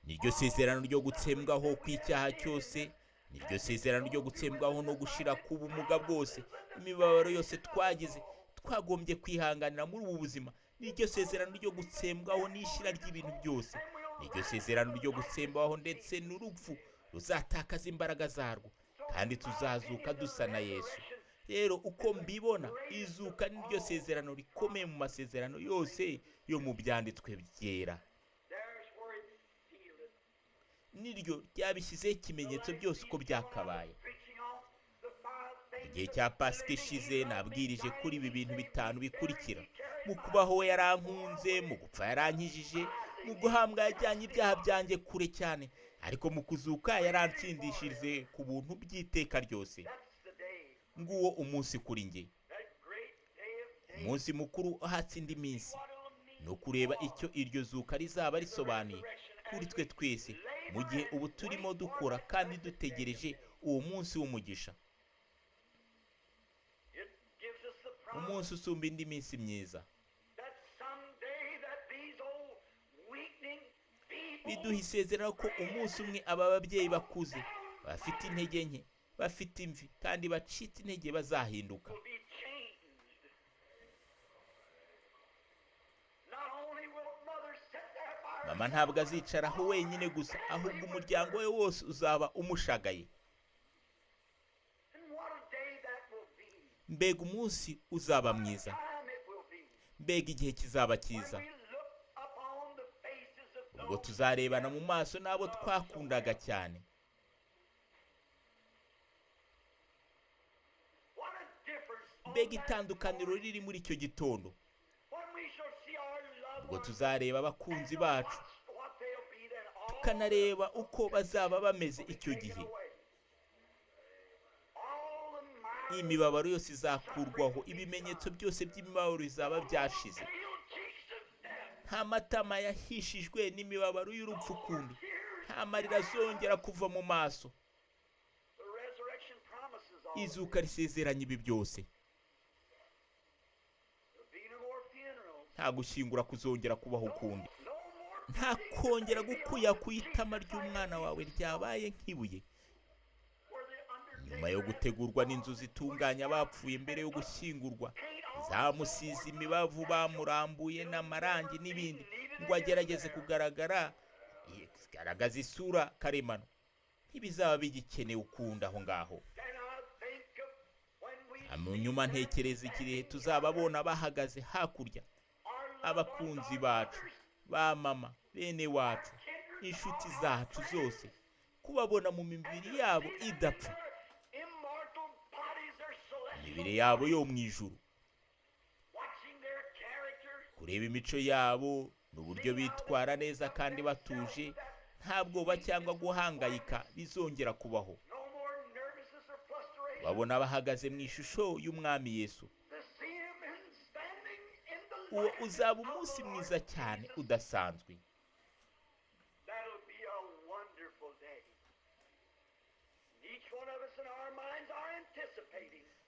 Niryo sezerano ryo gutsembwaho kw'icyaha cyose, niryo sezerano ryo gutsembwaho no gushira ku bumuga bwose, imibabaro yose twagize twagombye kwihanganira muri ubu buzima. Niryo sezerano ryo gutsembwaho n'ishira ry'ibintu byose, niryo sezerano ryo gutsembwaho ndetse n'urupfu ruzatakaza imbaraga zarwo, kandi tuzazuka dusa na Yesu. Rero uko mbibona, izuka niryo sezerano rikomeye mu masezerano yose yo mu byanditswe byera. Niryo ryabishyizeho ikimenyetso byose uko byakabaye. Igihe cya Pasika ishize nabwirije kuri ibi bintu 5 bikurikira: mu kubaho we yarankunze, mu gupfa yarankijije, mu guhambwa yajyanye ibyaha byanjye kure cyane, ariko mu kuzuka yarantsindishirize ku buntu by'iteka ryose. Nguwo umunsi kuri njye, umunsi mukuru uhatse indi minsi, no kureba icyo iryo zuka rizaba risobanuye kuri twe twese mu gihe ubu turimo dukora kandi dutegereje uwo munsi w'umugisha, umunsi usumba indi minsi myiza. Biduha isezerano ko umunsi umwe aba babyeyi bakuze, bafite intege nke, bafite imvi kandi bacitse intege bazahinduka. Mama ntabwo azicaraho wenyine gusa, ahubwo umuryango we wose uzaba umushagaye. Mbega umunsi uzaba mwiza, mbega igihe kizaba cyiza, ubwo tuzarebana mu maso n'abo twakundaga cyane. Mbega itandukaniro riri muri icyo gitondo, ubwo tuzareba abakunzi bacu akanareba uko bazaba bameze icyo gihe. Imibabaro yose izakurwaho, ibimenyetso byose by'imibabaro bizaba byashize. Nta matama yahishijwe n'imibabaro y'urupfu ukundi, nta marira azongera kuva mu maso. Izuka risezeranya ibi byose. Nta gushyingura kuzongera kubaho ukundi, nta kongera gukuya ku itama ry'umwana wawe ryabaye nk'ibuye. Nyuma yo gutegurwa n'inzu zitunganya abapfuye mbere yo gushyingurwa, zamusize imibavu, bamurambuye n'amarangi n'ibindi ngo agerageze kugaragaza isura karemano, ntibizaba bigikenewe ukundi aho ngaho. Nyuma ntekereza igihe tuzababona bahagaze hakurya, abakunzi bacu, ba mama, bene wacu, inshuti zacu zose, kubabona mu mibiri yabo idapfa, imibiri yabo yo mu ijuru, kureba imico yabo n'uburyo bitwara neza kandi batuje, nta bwoba cyangwa guhangayika bizongera kubaho. Babona bahagaze mu ishusho y'umwami Yesu. Uwo uzaba umunsi mwiza cyane udasanzwe.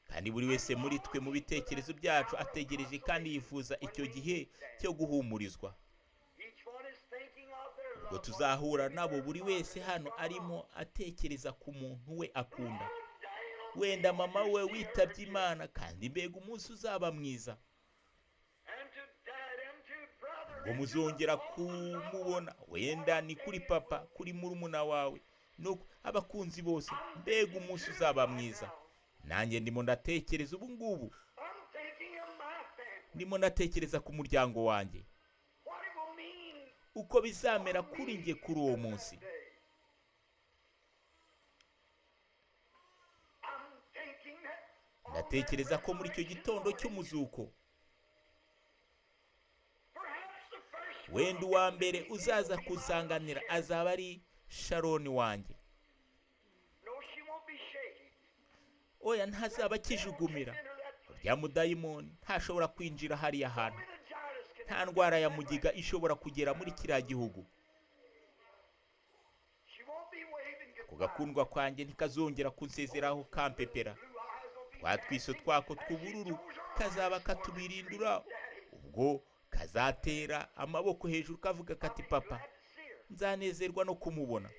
Kandi buri wese muri twe mu bitekerezo byacu ategereje kandi yifuza icyo gihe cyo guhumurizwa. Ubwo tuzahura nabo, buri wese hano arimo atekereza ku muntu we akunda. Wenda mama we witabye Imana, kandi mbega umunsi uzaba mwiza. Ngo muzongera kumubona, wenda ni kuri papa, kuri murumuna wawe, no abakunzi bose, mbega umunsi uzaba mwiza. Nanjye ndimo ndatekereza ubu ngubu, ndimo ndatekereza ku muryango wanjye, uko bizamera kuri njye kuri uwo munsi. Ndatekereza ko muri icyo gitondo cy'umuzuko, wenda uwa mbere uzaza kusanganira azaba ari Sharoni wanjye. Oya, ntazaba akijugumira. Urya mudayimoni ntashobora kwinjira hariya hantu. Nta ndwara ya mugiga ishobora kugera muri kiriya gihugu. Ako gakundwa kwanjye ntikazongera kunsezeraho kampepera. Twa twiso twako tw'ubururu kazaba katubirindura. Ubwo kazatera amaboko hejuru kavuga kati, papa, nzanezerwa no kumubona,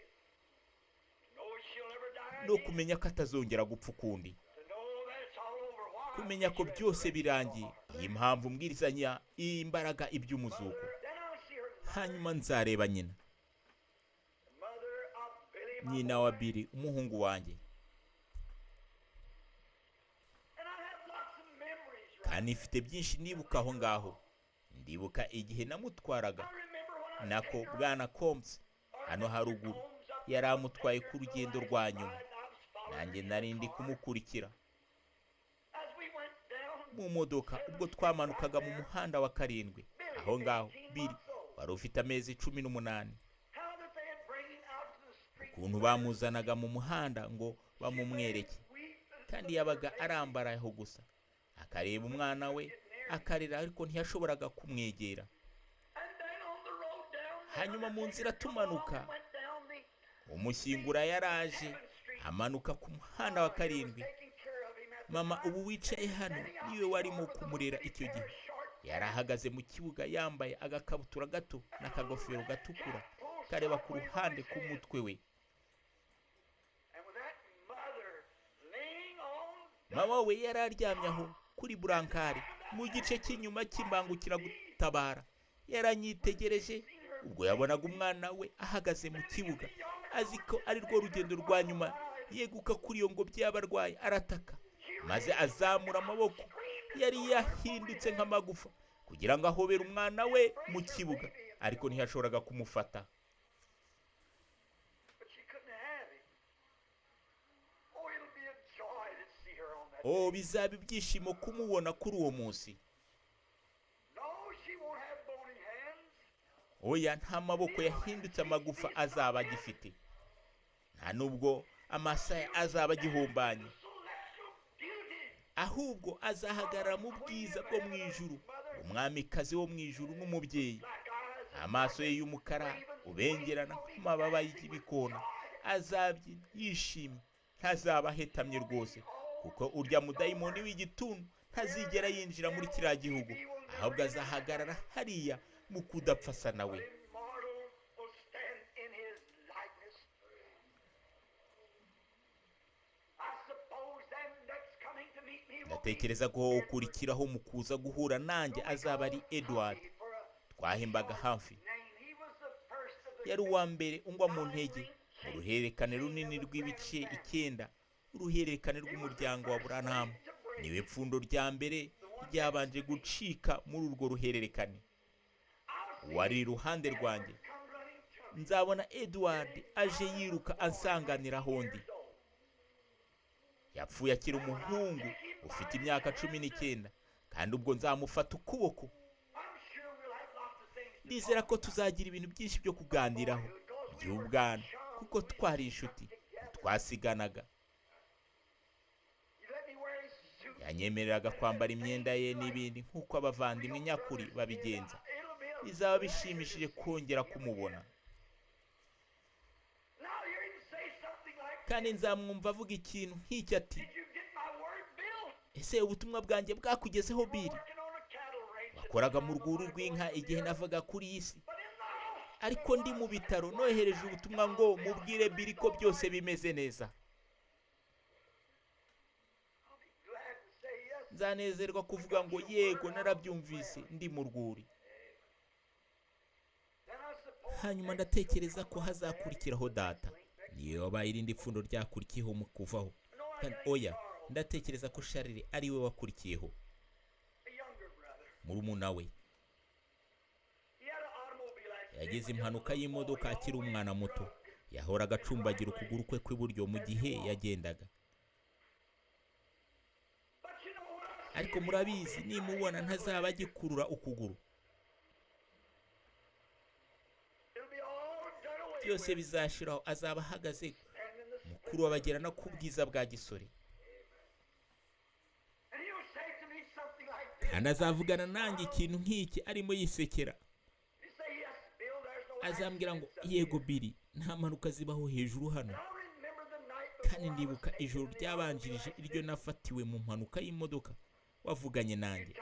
no kumenya ko atazongera gupfa ukundi, kumenya ko byose birangiye. Iyi mpamvu mbwirizanya imbaraga iby'umuzuko. Hanyuma nzareba nyina wa Billy, umuhungu wanjye. Kandi ifite byinshi nibuka aho ngaho. Ndibuka igihe namutwaraga nako Bwana Combs hano haruguru, yari amutwaye ku rugendo rwa nyuma. Nanjye nari ndi kumukurikira mu modoka ubwo twamanukaga mu muhanda wa 7. Aho ngaho Billy wari ufite amezi 18. Ukuntu bamuzanaga mu muhanda ngo bamumwereke, kandi yabaga arambarayeho gusa, akareba umwana we akarira, ariko ntiyashoboraga kumwegera. Hanyuma mu nzira tumanuka, umushyingura yaraje amanuka ku muhanda wa 7. Mama ubu wicaye hano niwe warimo kumurera icyo gihe. Yari ahagaze mu kibuga yambaye agakabutura gato n'akagofero gatukura kareba ku ruhande k'umutwe we. Mama we yari aryamye aho kuri burankari mu gice cy'inyuma cy'imbangukira gutabara. Yaranyitegereje ubwo yabonaga umwana we ahagaze mu kibuga, azi ko ari rwo rugendo rwa nyuma. Yeguka kuri iyo ngobyi y'abarwayi arataka, maze azamura amaboko yari yahindutse nk'amagufa kugira ngo ahobere umwana we mu kibuga, ariko ntiyashoboraga kumufata. Bizaba ibyishimo kumubona kuri uwo munsi. oya, nta maboko yahindutse amagufa azaba agifite, nta nubwo amaso ye azaba agihumbanye, ahubwo azahagarara mu bwiza bwo mu ijuru, umwamikazi wo mu ijuru n'umubyeyi. Amaso ye y'umukara ubengerana nk'amababa y'ibikona, azabyina yishimye, ntazaba ahetamye rwose, kuko urya mudayimoni w'igituntu ntazigera yinjira muri kiriya gihugu, ahubwo azahagarara hariya mu kudapfa asa nawe. Ndatekereza ko ukurikiraho mu kuza guhura nanjye azaba ari Edward twahembaga hafi. Yari uwa mbere ungwa mu ntege mu ruhererekane runini rw'ibice 9, uruhererekane rw'umuryango wa Branham. Niwe pfundo rya mbere ryabanje gucika muri urwo ruhererekane. Wari iruhande rwanjye. Nzabona Edward aje yiruka ansanganira hondi. Yapfuye akiri umuhungu ufite imyaka 19, kandi ubwo nzamufata ukuboko. Ndizera ko tuzagira ibintu byinshi byo kuganiraho by'ubwana, kuko twari inshuti, twasiganaga. Yanyemereraga kwambara imyenda ye n'ibindi nk'uko abavandimwe nyakuri babigenza. Bizaba bishimishije kongera kumubona. Kandi nzamwumva avuga ikintu nk'iki ati, ese ubutumwa bwanjye bwakugezeho Bill? Wakoraga mu rwuri rw'inka igihe navaga kuri iyi si, ariko ndi mu bitaro nohereje ubutumwa ngo mubwire Bill ko byose bimeze neza. Nzanezerwa kuvuga ngo yego, narabyumvise, ndi mu rwuri. Hanyuma ndatekereza ko hazakurikiraho data, niyo wabaye irindi pfundo ryakurikiyeho mu kuvaho. Kandi oya, ndatekereza ko Charles ari we wakurikiyeho, murumuna we. Yagize impanuka y'imodoka akiri umwana muto. Yahoraga acumbagira ukuguru kwe kw'iburyo mu gihe yagendaga. Ariko murabizi, nimubona ntazaba agikurura ukuguru. Byose bizashiraho, azaba ahagaze mukuru w'abagirana ku bwiza bwa gisore. Kandi azavugana nanjye ikintu nk'iki arimo yisekera. Azambwira ngo yego Bill, nta mpanuka zibaho hejuru hano. Kandi ndibuka ijoro ryabanjirije iryo nafatiwe mu mpanuka y'imodoka, wavuganye nanjye.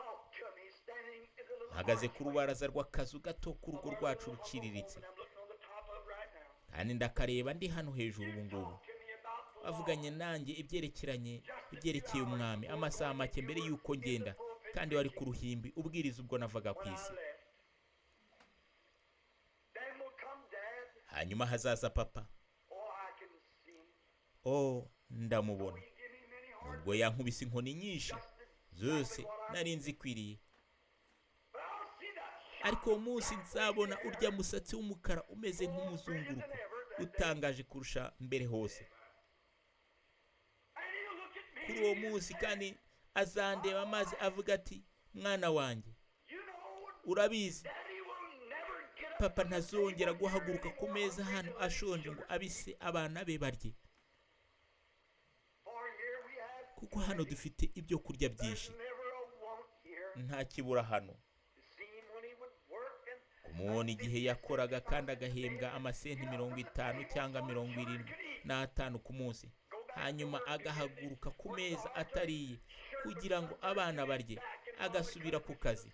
Hagaze ku rubaraza rw'akazu gato ku rugo rwacu ruciriritse, kandi ndakareba ndi hano hejuru ubu ngubu. Wavuganye nanjye ibyerekeye umwami amasaha make mbere y'uko ngenda, kandi wari ku ruhimbi ubwiriza ubwo navaga ku isi. Hanyuma hazaza papa. Ndamubona. Ubwo yankubise inkoni nyinshi, zose nari nzikwiriye. Ariko uwo munsi nzabona urya musatsi w'umukara umeze nk'umuzunguruko, utangaje kurusha mbere hose. Kuri uwo munsi kandi azandeba maze avuga ati, mwana wanjye, urabizi papa ntazongera guhaguruka ku meza hano ashonje ngo abise abana be barye, kuko hano dufite ibyo kurya byinshi, nta kibura hano. Kumubona igihe yakoraga kandi agahembwa amasenti 50 cyangwa 75 ku munsi, hanyuma agahaguruka ku meza atariye kugira ngo abana barye, agasubira ku kazi.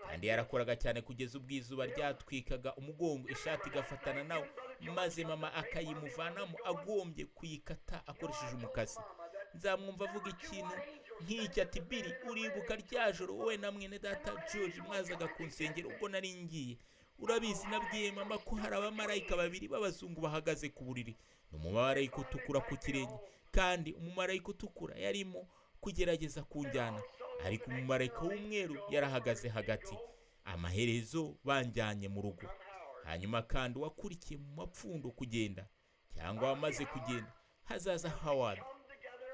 Kandi yarakoraga cyane kugeza ubwo izuba ryatwikaga umugongo, ishati igafatana nawe, maze mama akayimuvanamo agombye kuyikata akoresheje umukasi. Nzamwumva avuga ikintu nk'iki ati, Bill, uribuka rya joro wowe na mwene data George mwazaga ku nsengero ubwo nari ngiye? Urabizi nabwiye mama ko hari abamarayika 2 b'abazungu bahagaze ku buriri, n'umumarayika utukura ku kirenge, kandi umumarayika utukura yarimo kugerageza kunjyana, ariko umumarayika w'umweru yarahagaze hagati. Amaherezo banjyanye mu rugo. Hanyuma kandi wakurikiye mu mapfundo kugenda, cyangwa wamaze kugenda, hazaza Howard.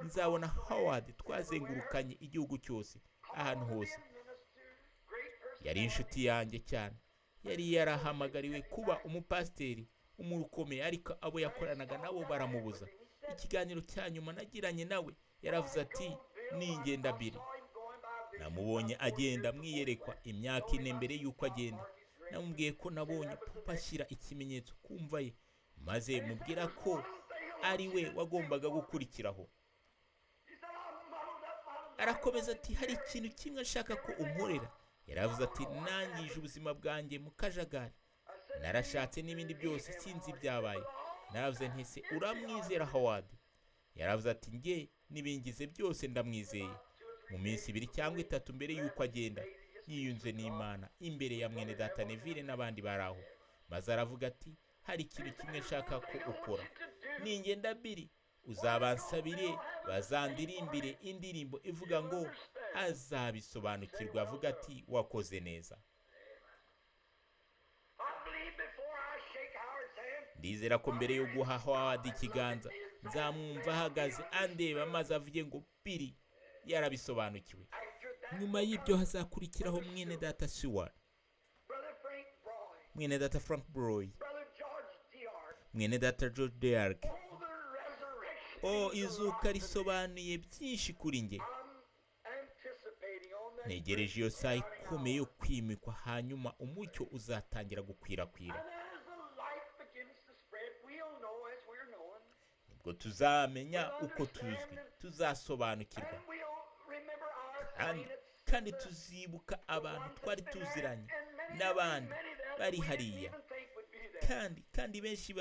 Nzabona Howard twazengurukanye igihugu cyose, ahantu hose. yari inshuti yanjye cyane. Yari yarahamagariwe kuba umupasiteri umurukomeye, ariko abo yakoranaga nabo baramubuza. Ikiganiro cya nyuma nagiranye nawe yaravuze ati ningenda Billy. Namubonye agenda mwiyerekwa imyaka 4 mbere yuko agenda. Namubwiye ko nabonye papa ashyira ikimenyetso kumva ye, maze mubwira ko ari we wagombaga gukurikiraho. Arakomeza ati hari ikintu kimwe ashaka ko unkorera. Yaravuze ati nangije ubuzima bwanjye mu kajagari, narashatse n'ibindi byose sinzi ibyabaye. Naravuze nti se uramwizera Howard? Yaravuze ati nge nibingize byose ndamwizeye. Mu minsi 2 cyangwa 3 mbere yuko agenda, yiyunze n'Imana imbere ya mwene data Neville n'abandi baraho, maze aravuga ati hari ikintu kimwe nshaka ko ukora. Ningenda Billy, uzabansabire bazandirimbire indirimbo ivuga ngo azabisobanukirwa, avuga ati wakoze neza. Ndizera ko mbere yo guha Howard ikiganza nzamwumva ahagaze andeba, maze avuge ngo Billy yarabisobanukiwe. Nyuma y'ibyo hazakurikiraho mwene data Seward, mwene data Frank Broy, mwene data George Deark. Izuka risobanuye byinshi kuri nge. Negereje iyo saa ikomeye yo kwimikwa, hanyuma umucyo uzatangira gukwirakwira. Nibwo tuzamenya uko tuzwi, tuzasobanukirwa, kandi tuzibuka abantu twari tuziranye n'abandi bari hariya. Kandi benshi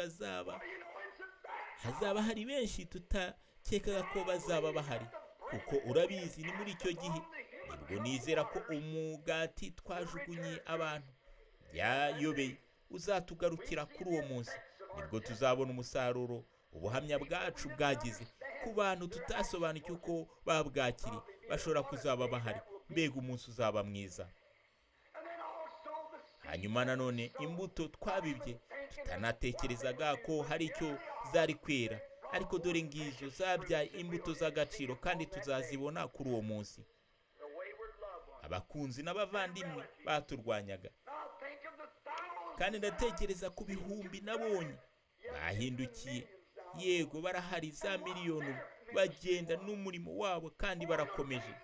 hazaba hari benshi tutakekaga ko bazaba bahari, kuko urabizi ni muri icyo gihe nibwo nizera ko umugati twajugunye abantu byayobeye uzatugarukira kuri uwo munsi. Nibwo tuzabona umusaruro ubuhamya bwacu bwagize ku bantu tutasobanukiwe uko babwakiri bashobora kuzaba bahari. Mbega umunsi uzaba mwiza. Hanyuma nanone imbuto twabibye tutanatekerezaga ko hari icyo zari kwera, ariko dore ngizo zabyaye imbuto z'agaciro, kandi tuzazibona kuri uwo munsi. Abakunzi n'abavandimwe baturwanyaga, kandi ndatekereza ku bihumbi nabonye bahindukiye. Yego barahari, za miliyoni bagenda n'umurimo wabo kandi barakomeje.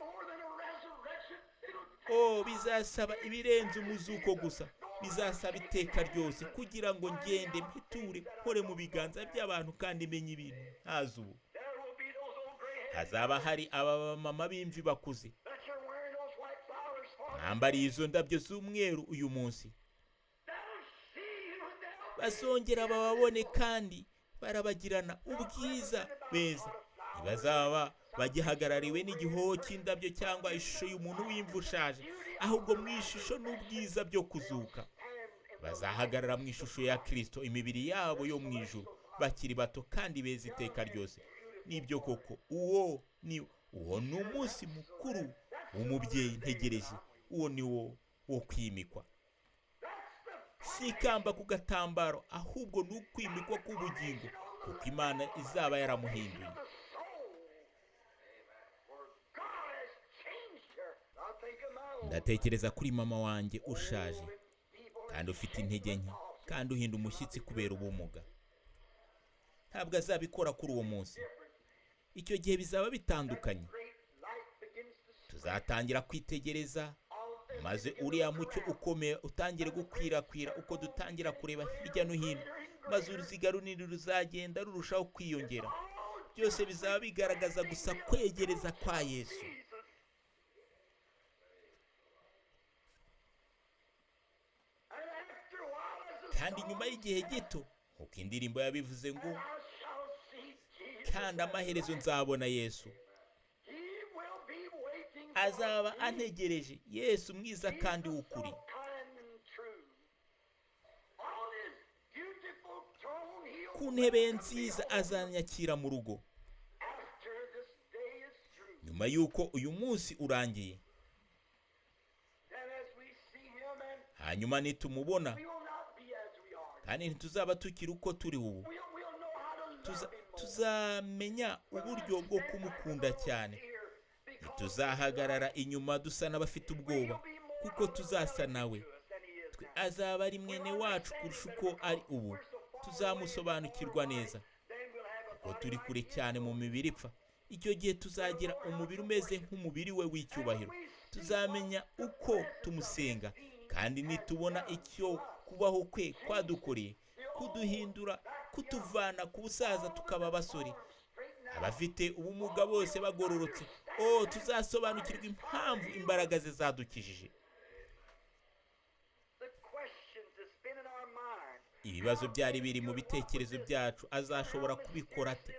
Bizasaba ibirenze umuzuko gusa, bizasaba iteka ryose kugira ngo ngende mpiture nkore mu biganza by'abantu kandi menye ibintu ntazi ubu. Hazaba hari abamama b'imvi bakuze bambariye izo ndabyo z'umweru uyu munsi. Bazongera bababone kandi barabagirana ubwiza beza. Ntibazaba bagihagarariwe n'igihoho cy'indabyo cyangwa ishusho y'umuntu w'imvu ushaje, ahubwo mu ishusho n'ubwiza byo kuzuka. Bazahagarara mu ishusho ya Kristo, imibiri yabo yo mu ijuru, bakiri bato kandi beza iteka ryose. Nibyo koko, uwo ni umunsi mukuru w'umubyeyi ntegereje. Uwo ni wo kwimikwa, si ikamba ku gatambaro, ahubwo ni ukwimikwa k'ubugingo, kuko Imana izaba yaramuhinduye. Ndatekereza kuri mama wanjye ushaje kandi ufite intege nke, kandi uhinda umushyitsi kubera ubumuga. Ntabwo azabikora kuri uwo munsi. Icyo gihe bizaba bitandukanye. Tuzatangira kwitegereza, maze uriya mucyo ukomeye utangire gukwirakwira uko dutangira kureba hirya no hino, maze uruziga runini ruzagenda rurushaho kwiyongera. Byose bizaba bigaragaza gusa kwegereza kwa Yesu. Kandi nyuma y'igihe gito, nk'uko indirimbo yabivuze ngo, kandi amaherezo nzabona Yesu. Azaba antegereje, Yesu mwiza kandi w'ukuri. Ku ntebe nziza azanyakira mu rugo. Nyuma y'uko uyu munsi urangiye, hanyuma nitumubona, kandi ntituzaba tukiri uko turi ubu. Tuzamenya uburyo bwo kumukunda cyane. Ntituzahagarara inyuma dusa n'abafite ubwoba, kuko tuzasa nawe. Twe azaba ari mwene wacu kurusha uko ari ubu. Tuzamusobanukirwa neza kuko turi kure cyane mu mibiri ipfa. Icyo gihe tuzagira umubiri umeze nk'umubiri we w'icyubahiro. Tuzamenya uko tumusenga, kandi nitubona icyo kubaho kwe kwadukoreye, kuduhindura, kutuvana ku busaza tukaba abasore, abafite ubumuga bose bagororotse, tuzasobanukirwa impamvu imbaraga ze zadukijije. Ibibazo byari biri mu bitekerezo byacu azashobora kubikora ate?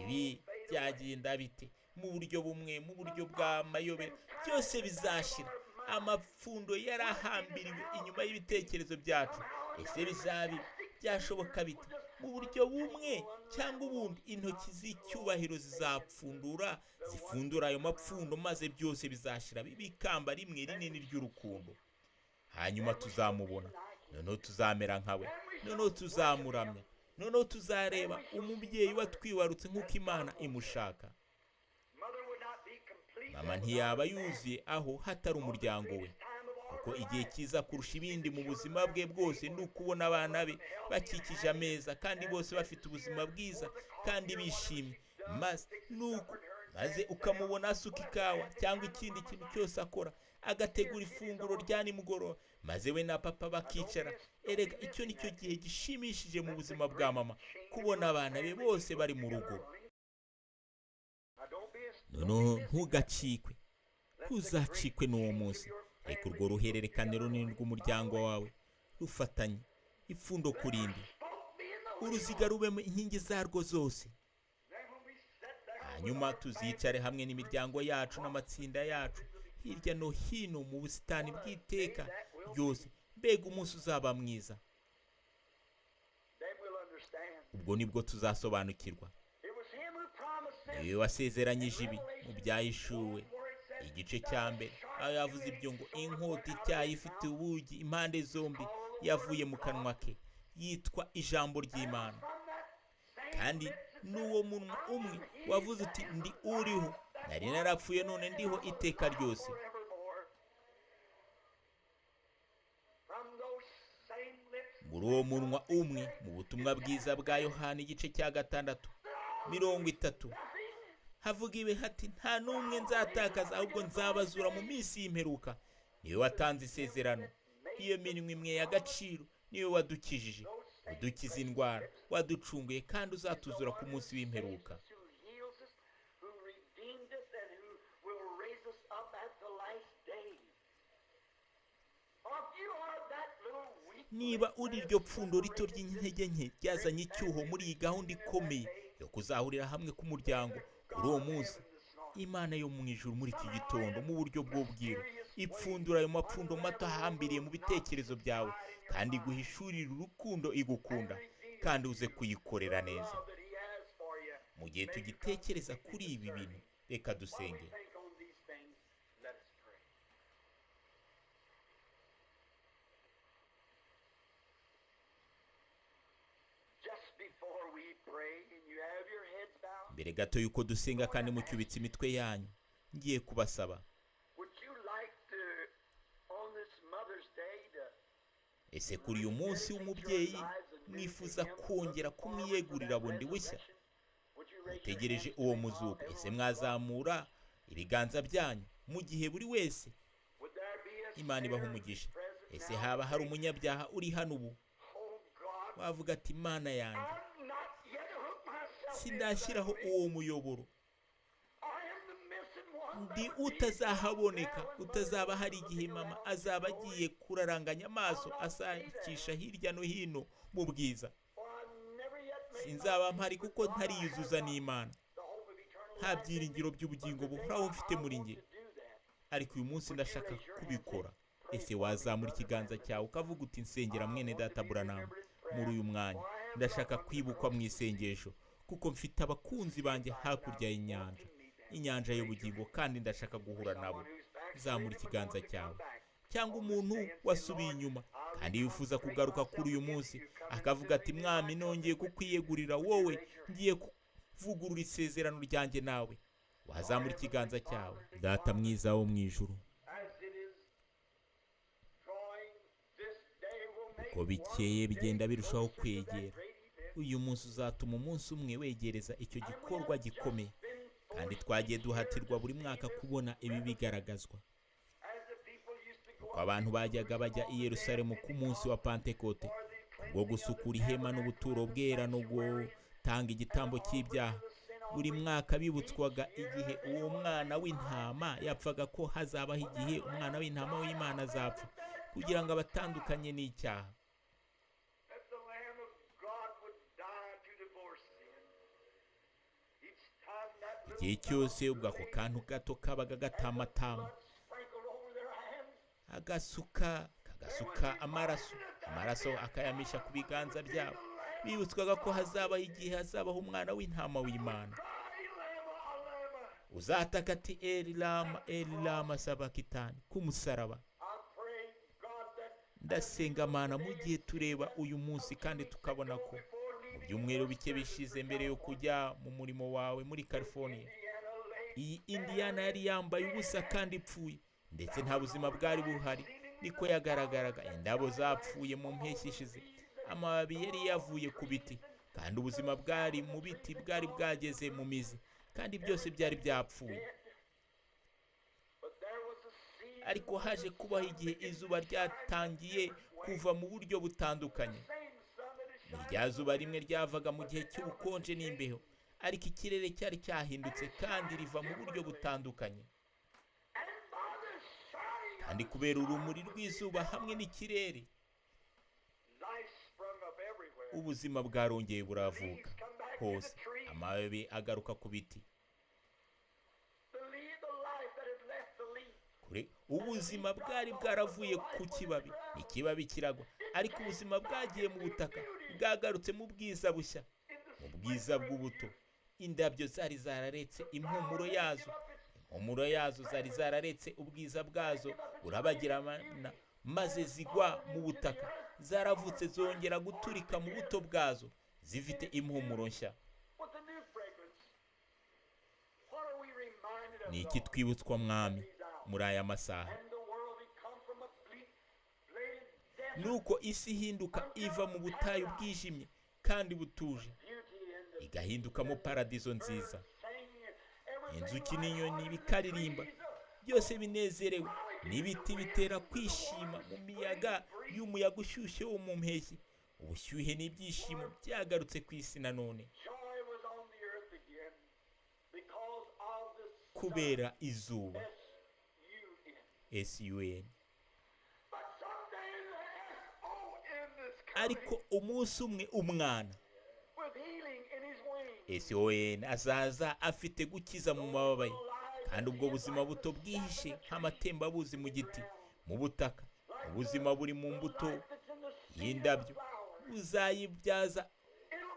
Ibi byagenda bite? Mu buryo bumwe, mu buryo bw'amayobera, byose bizashira. Amapfundo yarahambiriwe inyuma y'ibitekerezo byacu. Ese bizabi byashoboka bite? Mu buryo bumwe cyangwa ubundi, intoki z'icyubahiro zizapfundura, zifundura ayo mapfundo, maze byose bizashira bibikamba rimwe rinini ry'urukundo. Hanyuma tuzamubona, noneho tuzamera nkawe, noneho tuzamuramya, noneho tuzareba umubyeyi watwibarutse nk'uko Imana imushaka. Mama ntiyaba yuzuye aho hatari umuryango we, kuko igihe cyiza kurusha ibindi mu buzima bwe bwose ni ukubona abana be bakikije ameza, kandi bose bafite ubuzima bwiza kandi bishimye, maze ukamubona asuka ikawa cyangwa ikindi kintu cyose akora, agategura ifunguro rya nimugoroba, maze we na papa bakicara. Erega icyo nicyo gihe gishimishije mu buzima bwa mama, kubona abana be bose bari mu rugo. Noneho ntugacikwe, ntuzacikwe n'uwo munsi. Reka urwo ruhererekane runini rw'umuryango wawe rufatanye ipfundo ku rindi, uruziga rubemo inkingi zarwo zose. Hanyuma tuzicare hamwe n'imiryango yacu n'amatsinda yacu hirya no hino mu busitani bw'iteka ryose. Mbega umunsi uzaba mwiza! Ubwo nibwo tuzasobanukirwa. Niwe wasezeranyije ibi mu Byahishuwe igice cya mbere, aho yavuze ibyo ngo inkota ityaye ifite ubugi impande zombi yavuye mu kanwa ke, yitwa ijambo ry'Imana. Kandi n'uwo munwa umwe wavuze uti ndi uriho, nari narapfuye none ndiho iteka ryose. Muri uwo munwa umwe, mu butumwa bwiza bwa Yohana igice cya 6:30 havuga ibi hati, nta n'umwe nzatakaza, ahubwo nzabazura mu minsi y'imperuka. Niwe watanze isezerano. Iyo minwa imwe y'agaciro niwe wadukijije, udukiza indwara, waducunguye, kandi uzatuzura ku munsi w'imperuka. Niba uri iryo pfundo rito ry'intege nke ryazanye icyuho muri iyi gahunda ikomeye yo kuzahurira hamwe k'umuryango kuri uwo munsi, Imana yo mu ijuru muri iki gitondo mu buryo bw'ubwiru ipfundura ayo mapfundo mato ahambiriye mu bitekerezo byawe, kandi guhishurira urukundo igukunda, kandi uze kuyikorera neza. Mu gihe tugitekereza kuri ibi bintu, reka dusenge. Mbere gato yuko dusenga kandi mucyubitse imitwe yanyu, ngiye kubasaba, ese kuri uyu munsi w'umubyeyi mwifuza kongera kumwiyegurira bundi bushya? Mutegereje uwo muzuko, ese mwazamura ibiganza byanyu mu gihe buri wese? Imana ibaha umugisha. Ese haba hari umunyabyaha uri hano ubu wavuga ati, Mana yanjye, sindashyiraho uwo muyoboro, ndi utazahaboneka, utazaba hari igihe mama azaba agiye kuraranganya amaso asakisha hirya no hino mu bwiza. Sinzaba mpari kuko ntariyuzuza n'Imana, nta byiringiro by'ubugingo buhoraho mfite muri njye, ariko uyu munsi ndashaka kubikora. Ese wazamura ikiganza cyawe ukavuga uti, nsengera mwene data Branham muri uyu mwanya, ndashaka kwibukwa mu isengesho, kuko mfite abakunzi banjye hakurya y'inyanja, inyanja y'ubugingo, kandi ndashaka guhura nabo. Zamura ikiganza cyawe. Cyangwa umuntu wasubiye inyuma kandi yifuza kugaruka kuri uyu munsi akavuga ati, Mwami, nongeye kukwiyegurira wowe, ngiye kuvugurura isezerano ryanjye nawe. Wazamura ikiganza cyawe. Data mwiza wo mu ijuru, uko bikeye bigenda birushaho kwegera. Uyu munsi uzatuma umunsi umwe wegereza icyo gikorwa gikomeye, kandi twagiye duhatirwa buri mwaka kubona ibi bigaragazwa. Uko abantu bajyaga bajya i Yerusalemu ku munsi wa Pantekote kubwo gusukura ihema n'ubuturo bwera no gutanga igitambo cy'ibyaha, buri mwaka bibutswaga igihe uwo mwana w'intama yapfaga, ko hazabaho igihe umwana w'intama w'Imana azapfa kugira ngo abatandukanye n'icyaha. Igihe cyose ubwo ako kantu gato kabaga gatamatama, kagasuka amaraso akayamisha ku biganza byabo, bibutswaga ko hazabaho igihe hazabaho umwana w'intama w'Imana uzataka ati Eli lama sabakitani ku musaraba. Ndasenga Mana, mu gihe tureba uyu munsi kandi tukabona ko mu byumweru bike bishize mbere yo kujya mu murimo wawe muri California, iyi Indiana yari yambaye ubusa kandi ipfuye, ndetse nta buzima bwari buhari, niko yagaragaraga. Indabo zapfuye mu mpeshyi ishize, amababi yari yavuye ku biti, kandi ubuzima bwari mu biti bwari bwageze mu mizi, kandi byose byari byapfuye. Ariko haje kubaho igihe izuba ryatangiye kuva mu buryo butandukanye. Irya zuba rimwe ryavaga mu gihe cy'ubukonje n'imbeho, ariko ikirere cyari cyahindutse kandi riva mu buryo butandukanye. Kandi kubera urumuri rw'izuba hamwe n'ikirere, ubuzima bwarongeye buravuka hose, amababi agaruka ku biti. Ubuzima bwari bwaravuye ku kibabi, ikibabi kiragwa, ariko ubuzima bwagiye mu butaka bwagarutse mu bwiza bushya, mu bwiza bw'ubuto. Indabyo zari zararetse impumuro yazo zari zararetse ubwiza bwazo burabagirana, maze zigwa mu butaka, zaravutse zongera guturika mu buto bwazo, zifite impumuro nshya. Ni iki twibutswa Mwami muri aya masaha? Nuko isi ihinduka iva mu butayu bwijimye kandi butuje, igahindukamo paradizo nziza. Inzuki n'inyoni bikaririmba, byose binezerewe, n'ibiti bitera kwishima mu miyaga y'umuyaga ushyushye wo mu mpeshyi. Ubushyuhe n'ibyishimo byagarutse ku isi nanone, kubera izuba. SUN. Ariko umunsi umwe umwana SON azaza afite gukiza mu mababa ye, kandi ubwo buzima buto bwihishe nk'amatembabuzi mu giti, mu butaka, ubuzima buri mu mbuto y'indabyo, buzayibyaza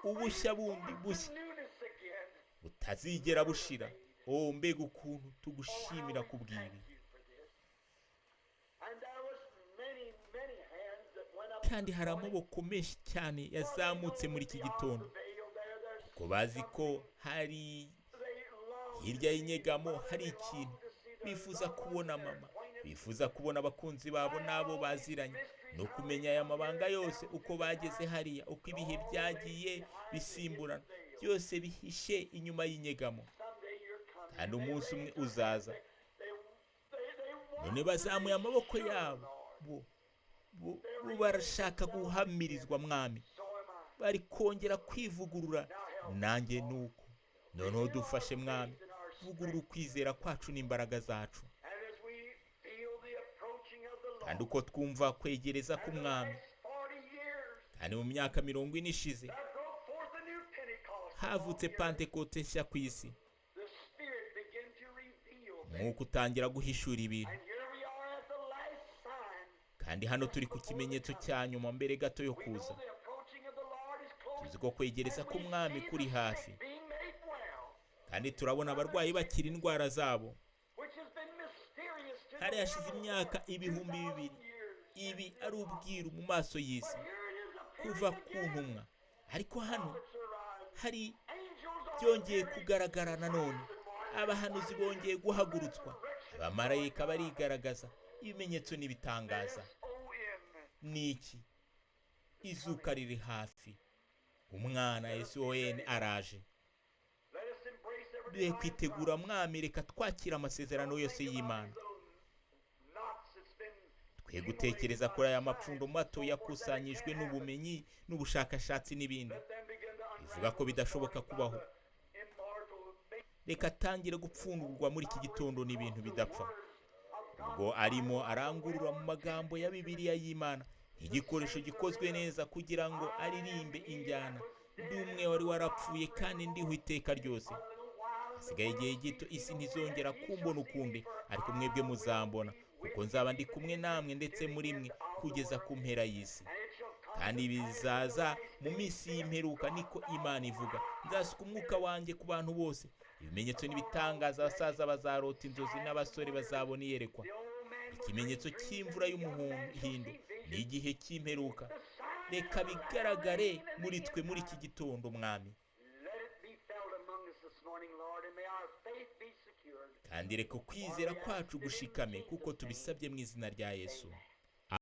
ubushya bundi bushya butazigera bushira. Mbega ukuntu tugushimira kubw'ibi. Kandi hari amaboko menshi cyane yazamutse muri iki gitondo, kuko bazi ko hari hirya y'inyegamo hari ikintu. Bifuza kubona mama, bifuza kubona abakunzi babo n'abo baziranye, no kumenya aya mabanga yose, uko bageze hariya, uko ibihe byagiye bisimburana, byose bihishe inyuma y'inyegamo. Kandi umunsi umwe uzaza, none bazamuye amaboko yabo, bo barashaka guhamirizwa Mwami, bari kongera kwivugurura. Nanjye nuko noneho dufashe Mwami, vugurura ukwizera kwacu n'imbaraga zacu. Kandi uko twumva kwegereza ku Mwami, kandi mu myaka 40 ishize havutse Pantekote nshya ku isi, nk'uko utangira guhishura ibintu. Kandi hano turi ku kimenyetso cya nyuma mbere gato yo kuza. Tuzi ko kwegereza ku Mwami kuri hafi, kandi turabona abarwayi bakira indwara zabo. Hari hashize imyaka 2000, ibi ari ubwiru mu maso y'isi kuva ku ntumwa, ariko hano hari byongeye kugaragara nanone. Abahanuzi bongeye guhagurutswa, abamarayika barigaragaza, ibimenyetso n'ibitangaza. Niki izuka riri hafi, umwana SON araje. Duhe kwitegura mwami, reka twakira amasezerano yose y'Imana. Twe gutekereza kuri aya mapfundo mato yakusanyijwe n'ubumenyi n'ubushakashatsi n'ibindi bivuga ko bidashoboka kubaho. Reka atangire gupfundurwa muri iki gitondo n'ibintu bidapfa. Ubwo arimo arangurura mu magambo ya Bibiliya y'Imana igikoresho gikozwe neza kugira ngo aririmbe injyana. Ndi umwe wari warapfuye kandi ndiho iteka ryose. Hasigaye igihe gito isi ntizongera kumbona ukundi, ariko mwebwe muzambona, kuko nzaba ndi kumwe namwe ndetse muri mwe kugeza ku mpera y'isi. Kandi bizaza mu minsi y'imperuka, niko Imana ivuga, nzasuka umwuka wanjye ku bantu bose. Ibimenyetso n'ibitangaza, abasaza bazarota inzozi n'abasore bazabona iyerekwa. Ikimenyetso cy'imvura y'umuhindo ni igihe cy'imperuka. Reka bigaragare muri twe muri iki gitondo mwami, kandi reka kwizera kwacu gushikame, kuko tubisabye mu izina rya Yesu.